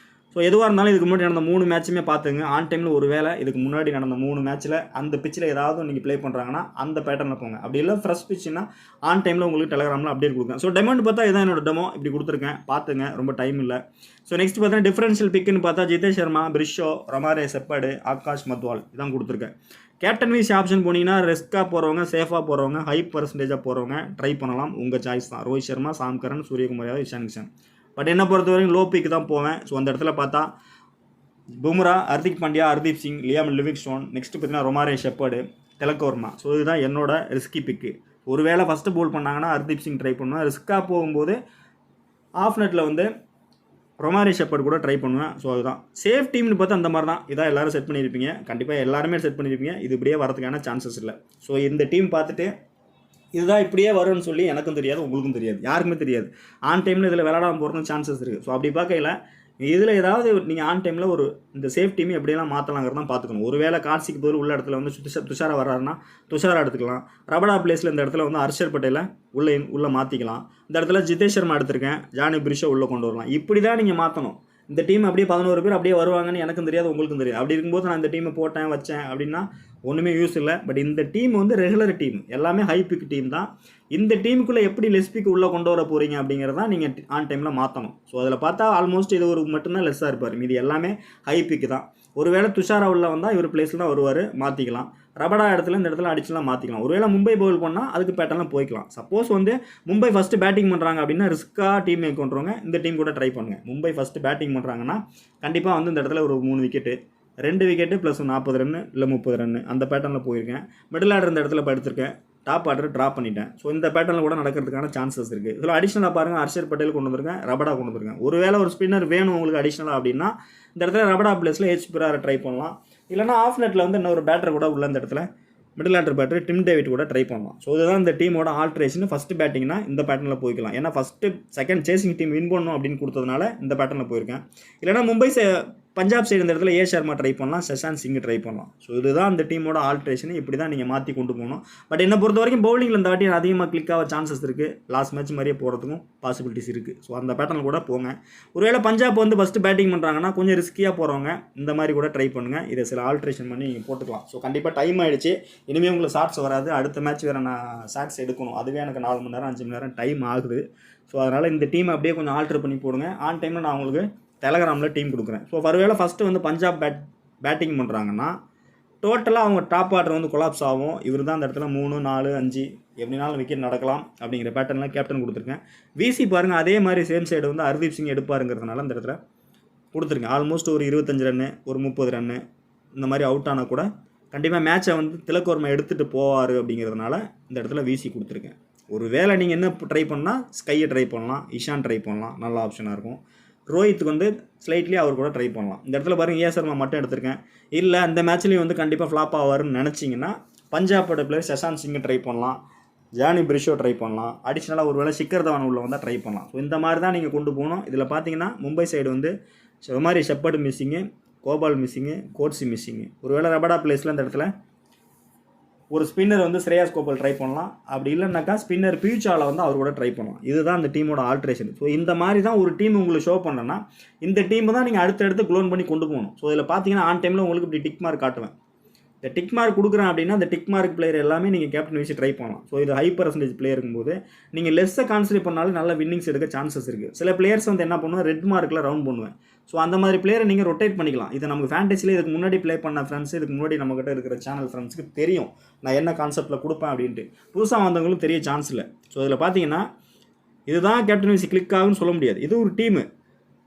ஸோ எதுவாக இருந்தாலும் இதுக்கு முன்னாடி நடந்த 3 மேட்சுமே பார்த்துங்க. ஆன் டைமில் ஒரு வேளை இதுக்கு முன்னாடி நடந்த 3 மேட்ச்சில் அந்த பிச்சில் ஏதாவது நீங்கள் ப்ளே பண்ணுறாங்கன்னா அந்த பேட்டர்னில் போங்க. அப்படி இல்லை ஃப்ரெஷ் பிச்சுன்னா ஆன் டைமில் உங்களுக்கு டெலகிராமில் அப்டேட் கொடுங்க. ஸோ டெமோன்னு பார்த்தா இதான் என்னோட டெமோ இப்படி கொடுத்துருக்கேன், பார்த்துங்க, ரொம்ப டைம் இல்லை. ஸோ நெக்ஸ்ட் பார்த்தீங்கன்னா டிஃபரன்ஷியல் பிக்குன்னு பார்த்தா ஜிதேஷ் சர்மா, பிரிஷோ, ரொமாரி ஷெப்பர்ட், ஆகாஷ் மத்வால் இதான் கொடுத்துருக்கேன். கேப்டன் வைஸ் ஆப்ஷன் போனீங்கன்னா ரிஸ்க்காக போகிறவங்க, சேஃபாக போகிறவங்க, ஹை பர்சன்டேஜாக போகிறவங்க ட்ரை பண்ணலாம். உங்கள் சாய்ஸ் தான். ரோஹித் சர்மா, சாம் கரன், சூரியகுமார் யாதவ், இஷான் கிஷன். பட் என்ன பொறுத்த வரைக்கும் லோ பிக்கு தான் போவேன். ஸோ அந்த இடத்துல பார்த்தா Bumrah, Hardik Pandya, Hardeep Singh, Liam living stone, next பார்த்தீங்கன்னா ரொமாரி ஷெப்பர்டு, திலக் வர்மா. ஸோ இதுதான் என்னோட ரிஸ்கி பிக்கு. ஒருவேளை ஃபஸ்ட்டு போல் பண்ணாங்கன்னா ஹர்தீப் சிங் ட்ரை பண்ணுவேன். ரிஸ்க்காக போகும்போது ஆஃப் நெட்டில் வந்து ரொமாரி ஷெப்பர்ட் கூட ட்ரை பண்ணுவேன். ஸோ அதுதான் சேஃப் டீம்னு பார்த்தா அந்த மாதிரி தான். இதான் எல்லோரும் செட் பண்ணியிருப்பீங்க, கண்டிப்பாக எல்லாருமே செட் பண்ணியிருப்பீங்க. இது இப்படியே வரதுக்கான சான்சஸ் இல்லை. ஸோ இந்த டீம் பார்த்துட்டு இதுதான் இப்படியே வரும்னு சொல்லி எனக்கும் தெரியாது, உங்களுக்கும் தெரியாது, யாருக்குமே தெரியாது. ஆன் டைமில் இதில் விளையாடாமல் போகிறதுக்கு சான்சஸ் இருக்குது. ஸோ அப்படி பார்க்கல இதில் ஏதாவது நீங்கள் ஆன் டைமில் ஒரு இந்த சேஃப் டீம் எப்படியெல்லாம் மாற்றலாங்கிறதான் பார்த்துக்கணும். ஒருவேளை கார்த்திக் பதில் உள்ள இடத்துல வந்து துஷாரா வர்றாருன்னா துஷாரா எடுத்துக்கலாம். ரபடா பிளேஸில் இந்த இடத்துல வந்து ஹர்ஷர் பட்டேலை உள்ளே மாற்றிக்கலாம். இந்த இடத்துல ஜிதேஷ் சர்மா எடுத்திருக்கேன், ஜானி பிரிஷோ உள்ளே கொண்டு வரலாம். இப்படி தான் நீங்கள் மாற்றணும். இந்த டீம் அப்படியே 11 பேர் அப்படியே வருவாங்கன்னு எனக்கும் தெரியாது, உங்களுக்கும் தெரியாது. அப்படி இருக்கும்போது நான் இந்த டீமை போட்டேன் வச்சேன் அப்படின்னா ஒன்றுமே யூஸ் இல்லை. பட் இந்த டீம் வந்து ரெகுலர் டீம், எல்லாமே ஹை பிக் டீம் தான். இந்த டீமுக்குள்ளே எப்படி லெஸ் பிக் உள்ளே கொண்டு வர போகிறீங்க அப்படிங்கிறதான் நீங்கள் ஆன் டைமில் மாற்றணும். ஸோ அதில் பார்த்தா ஆல்மோஸ்ட் இது ஒரு மட்டும்தான் லெஸ்ஸாக இருப்பார், மீதி எல்லாமே ஹை பிக் தான். ஒருவேளை துஷாரா உள்ள வந்தால் இவர் பிளேஸில் தான் வருவார், மாற்றிக்கலாம். ரபடா இடத்துல இந்த இடத்துல அடிச்சுலாம் மாற்றிக்கலாம். ஒருவேளை மும்பை பவுல் பண்ணால் அதுக்கு பேட்டர்லாம் போய்க்கலாம். சப்போஸ் வந்து மும்பை ஃபஸ்ட்டு பேட்டிங் பண்ணுறாங்க அப்படின்னா ரிஸ்க்காக டீம் கொண்டுருவாங்க, இந்த டீம் கூட ட்ரை பண்ணுங்கள். மும்பை ஃபஸ்ட்டு பேட்டிங் பண்ணுறாங்கன்னா கண்டிப்பாக வந்து இந்த இடத்துல ஒரு 3 விக்கெட்டு, 2 விக்கெட்டு ப்ளஸ் 40 ரன்னு இல்லை 30 ரன்னு அந்த பேட்டர்னில் போயிருக்கேன். மிடில் ஆர்டர் இந்த இடத்துல படுத்திருக்கேன், டாப் ஆர்டர் ட்ராப் பண்ணிட்டேன். ஸோ இந்த பேட்டர்னில் கூட நடக்கிறதுக்கான சான்சஸ் இருக்குது. இதில் அடிஷனலாக பாருங்கள், ஹர்ஷர் பட்டேல் கொண்டு வந்திருக்கேன், ரபடா கொண்டு வந்திருக்கேன். ஒருவேளை ஒரு ஸ்பின்னர் வேணும் உங்களுக்கு அடிஷனலாக அப்படின்னா இந்த இடத்துல ரபடா பிளேஸில் பிராரை ட்ரை பண்ணலாம். இல்லைனா ஆஃப் நெட்டில் வந்து இன்னொரு பேட்டர் கூட உள்ள இந்த இடத்துல middle order batter Tim David கூட ட்ரை பண்ணலாம். ஸோ இதுதான் இந்த டீமோட ஆல்ட்ரேஷன். ஃபஸ்ட்டு பேட்டிங்னா இந்த பேட்டர்னில் போய்க்கலாம். ஏன்னா first second chasing team win பண்ணணும் அப்படின்னு கொடுத்ததுனால இந்த பேட்டர்னில் போயிருக்கேன். இல்லைனா மும்பை பஞ்சாப் சைடு இந்த இடத்துல சர்மா ட்ரை பண்ணலாம், சஷாந்த் சிங் ட்ரை பண்ணலாம். ஸோ இதுதான் இந்த டீமோட ஆல்ட்ரேஷன். இப்படி தான் நீங்கள் மாற்றி கொண்டு போகணும். பட் என்னை பொறுத்த வரைக்கும் பவுலிங்கில் இந்த வாட்டி அதிகமாக கிளிக் ஆக சான்சஸ் இருக்குது. லாஸ்ட் மேட்ச் மாதிரியே போகிறதுக்கும் பாசிபிலிட்டிஸ் இருக்குது. ஸோ அந்த பேட்டர்னில் கூட போங்க. ஒருவேளை பஞ்சாப் வந்து ஃபஸ்ட்டு பேட்டிங் பண்ணுறாங்கன்னா கொஞ்சம் ரிஸ்கியாக போகிறவங்க இந்த மாதிரி கூட ட்ரை பண்ணுங்கள். இதை சில ஆல்ட்ரேஷன் பண்ணி நீங்கள் போட்டுக்கலாம். ஸோ கண்டிப்பாக டைம் ஆகிடுச்சு, இனிமேல் உங்களுக்கு ஷார்ட்ஸ் வராது. அடுத்த மேட்ச் வேறு நான் ஷார்ட்ஸ் எடுக்கணும், அதுவே எனக்கு 4 மணி நேரம் 5 மணி நேரம் டைம் ஆகுது. ஸோ அதனால் இந்த டீமை அப்படியே கொஞ்சம் ஆல்ட்ரு பண்ணி போடுங்க. ஆன் டைமில் நான் உங்களுக்கு டெலகிராமில் டீம் கொடுக்குறேன். ஸோ ஒருவேளை ஃபஸ்ட்டு வந்து பஞ்சாப் பேட்டிங் பண்ணுறாங்கன்னா டோட்டலாக அவங்க டாப் ஆர்டர் வந்து கொலாப்ஸ் ஆகும். இவர் தான் அந்த இடத்துல 3, 4, 5 எப்படினாலும் விக்கெட் நடக்கலாம் அப்படிங்கிற பேட்டர்னில் கேப்டன் கொடுத்துருக்கேன். விசி பாருங்கள், அதே மாதிரி சேம் சைடு வந்து ஹர்தீப் சிங் எடுப்பாருங்கிறதுனால இந்த இடத்துல கொடுத்துருக்கேன். ஆல்மோஸ்ட் ஒரு 25 ரன்னு, ஒரு 30 ரன்னு இந்த மாதிரி அவுட் ஆனால் கூட கண்டிப்பாக மேட்சை வந்து திலக் வர்மா எடுத்துகிட்டு போவார் அப்படிங்கிறதுனால இந்த இடத்துல விசி கொடுத்துருக்கேன். ஒரு வேளை நீங்கள் என்ன ட்ரை பண்ணால் ஸ்கையை ட்ரை பண்ணலாம், இஷான் ட்ரை பண்ணலாம், நல்ல ஆப்ஷனாக இருக்கும். ரோஹித்துக்கு வந்து ஸ்லைட்லி அவர் கூட ட்ரை பண்ணலாம். இந்த இடத்துல பாருங்கள் சர்மா மட்டும் எடுத்திருக்கேன். இல்லை அந்த மேட்ச்லேயும் வந்து கண்டிப்பாக ஃப்ளாப் ஆவார்னு நினச்சிங்கன்னா பஞ்சாபோட பிளேயர் சஷாந்த் சிங்கை ட்ரை பண்ணலாம், ஜானி பிரிஷோ ட்ரை பண்ணலாம், அடிஷ்னலாக ஒரு வேளை ஷிக்கர் தவான் உள்ள வந்தால் ட்ரை பண்ணலாம். ஸோ இந்த மாதிரி தான் நீங்கள் கொண்டு போகணும். இதில் பார்த்தீங்கன்னா மும்பை சைடு வந்து Romario Shepherd missing, Gopal missing, Coetzee missing. ஒருவேளை ரபடா பிளேஸில் அந்த இடத்துல ஒரு ஸ்பின்னர் வந்து ஸ்ரேயாஸ் கோபால் ட்ரை பண்ணலாம். அப்படி இல்லைனாக்கா ஸ்பின்னர் பியூச்சாவில் வந்து அவர் கூட ட்ரை பண்ணலாம். இதுதான் அந்த டீமோட ஆல்ட்ரேஷன். ஸோ இந்த மாதிரி தான் ஒரு டீம் உங்களுக்கு ஷோ பண்ணேன்னா இந்த டீமை தான் நீங்கள் அடுத்தடுத்து க்ளோன் பண்ணி கொண்டு போகணும். ஸோ இதில் பார்த்தீங்கன்னா ஆன் டைமில் உங்களுக்கு இப்படி டிக் மார்க் காட்டுவேன். இந்த டிக் மார்க் கொடுக்குறேன் அப்படின்னா அந்த டிக் மார்க் பிளேயர் எல்லாமே நீங்கள் கேப்டன் வச்சு ட்ரை பண்ணலாம். ஸோ இது ஹை பர்சன்டேஜ் பிளேயர் இருக்கும்போது நீங்கள் லெஸ்ஸை கான்சன்ட்ரேட் பண்ணாலும் நல்ல வின்னிங்ஸ் எடுக்க சான்சஸ் இருக்குது. சில பிளேயர்ஸ் வந்து என்ன பண்ணுவேன், ரெட் மார்க்கில் ரவுண்ட் பண்ணுவேன். ஸோ அந்த மாதிரி பிளேயரை நீங்கள் ரொட்டேட் பண்ணிக்கலாம். இது நமக்கு ஃபேண்டஸியில் இதுக்கு முன்னாடி ப்ளே பண்ண ஃப்ரெண்ட்ஸ், இதுக்கு முன்னாடி நம்மகிட்ட இருக்கிற சேனல் ஃப்ரெண்ட்ஸுக்கு தெரியும் நான் என்ன கான்செப்ட்டில் கொடுப்பேன் அப்படின்ட்டு. புதுசாக வந்தவங்களும் தெரிய சான்ஸ் இல்லை. ஸோ இதில் பார்த்தீங்கன்னா இதுதான் கேப்டன் வச்சு கிளிக் ஆகுன்னு சொல்ல முடியாது. இது ஒரு டீமு.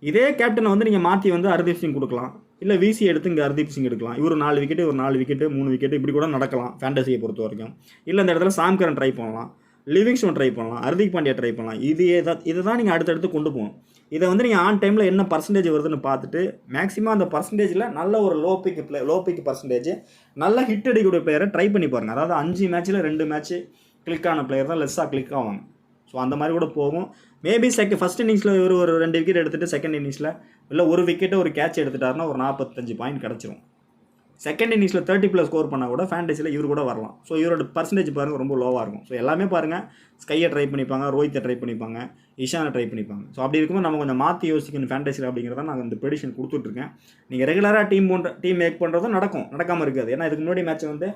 இதே கேப்டனை வந்து நீங்கள் மாற்றி வந்து ஹர்தீப் சிங் கொடுக்கலாம், இல்லை விசி எடுத்து இங்கே ஹர்தீப் சிங் எடுக்கலாம். இவர் 4 விக்கெட்டு, ஒரு 4 விக்கெட்டு, 3 விக்கெட்டு இப்படி கூட நடக்கலாம் ஃபேண்டஸியை பொறுத்த வரைக்கும். இல்லை இந்த இடத்துல சாம்கரன் ட்ரை பண்ணலாம், லிவிங்ஸ்டோன் ட்ரை பண்ணலாம், ஹர்திக் பாண்டியா ட்ரை பண்ணலாம். இதை தான் நீங்கள் அடுத்தடுத்து கொண்டு போகணும். இதை வந்து நீங்கள் ஆன் டைமில் என்ன பர்சன்டேஜ் வருதுன்னு பார்த்துட்டு மேக்ஸிமம் அந்த பர்சன்டேஜில் நல்ல ஒரு லோ பிக் பர்சன்டேஜ் நல்ல ஹிட் அடிக்கக்கூடிய பிளேயரை ட்ரை பண்ணி பாருங்கள். அதாவது 5 மேட்ச்சில் 2 மேட்ச்சு கிளிக் ஆன பிளேயர் தான் லெஸ்ஸாக கிளிக் ஆவாங்க. ஸோ அந்த மாதிரி கூட போகும். மேபி ஃபஸ்ட் இன்னிங்ஸில் ஒரு 2 விக்கெட் எடுத்துகிட்டு செகண்ட் இன்னிங்ஸில் இல்லை ஒரு விக்கெட்டை ஒரு கேட்ச் எடுத்துட்டாருன்னா ஒரு 45 பாயிண்ட் கிடச்சிரும். செகண்ட் இன்னிங்ஸில் 30+ ஸ்கோர் பண்ணால் கூட ஃபேண்டஸியில் இவர் கூட வரலாம். ஸோ இவரோட பர்சன்டேஜ் பாருங்கள் ரொம்ப லோவாக இருக்கும். ஸோ எல்லாமே பாருங்கள், ஸ்கையை ட்ரை பண்ணிப்பாங்க, ரோஹித்தை ட்ரை பண்ணிப்பாங்க, இஷானை ட்ரை பண்ணிப்பாங்க. ஸோ அப்படி இருக்கும்போது நம்ம கொஞ்சம் மாற்றி யோசிக்கணும் ஃபேண்டஸியில் அப்படிங்கிறத நான் இந்த ப்ரெடிஷன் கொடுத்துட்ருக்கேன். நீங்கள் ரெகுலராக டீம் மேக் பண்ணுறதும் நடக்காமல் இருக்காது. ஏன்னா இதுக்கு முன்னாடி மேட்ச் வந்து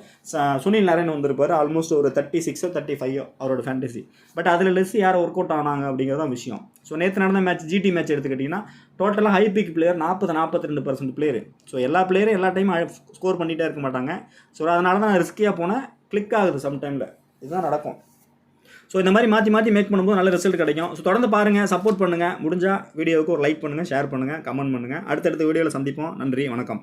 சுனில் நரேன் வந்திருப்பார், ஆல்மோஸ்ட் ஒரு 36 35 அவரோட ஃபேண்டஸி. பட் அதில் லெஸ் யார் ஒர்க் அவுட் ஆனாங்க அப்படிங்கிறதான் விஷயம். ஸோ நேற்று நடந்த மேட்ச் ஜிடி மேட்ச் எடுத்துக்கிட்டிங்கன்னா டோட்டலாக high pick player 42% player. So எல்லா பிளேயரும் எல்லா டைமும் ஸ்கோர் பண்ணிகிட்டே இருக்க மாட்டாங்க. ஸோ அதனால தான் நான் ரிஸ்கியாக போனேன், கிளிக் ஆகுது சம்டைமில். இதுதான் நடக்கும். ஸோ இந்த மாதிரி மாற்றி மேக் பண்ணும்போது நல்ல ரிசல்ட் கிடைக்கும். ஸோ தொடர்ந்து பாருங்கள், சப்போர்ட் பண்ணுங்கள். முடிஞ்சால் வீடியோவுக்கு ஒரு லைக் பண்ணுங்கள், ஷேர் பண்ணுங்கள், கமெண்ட் பண்ணுங்கள். அடுத்தடுத்த வீடியோவில் சந்திப்போம். நன்றி, வணக்கம்.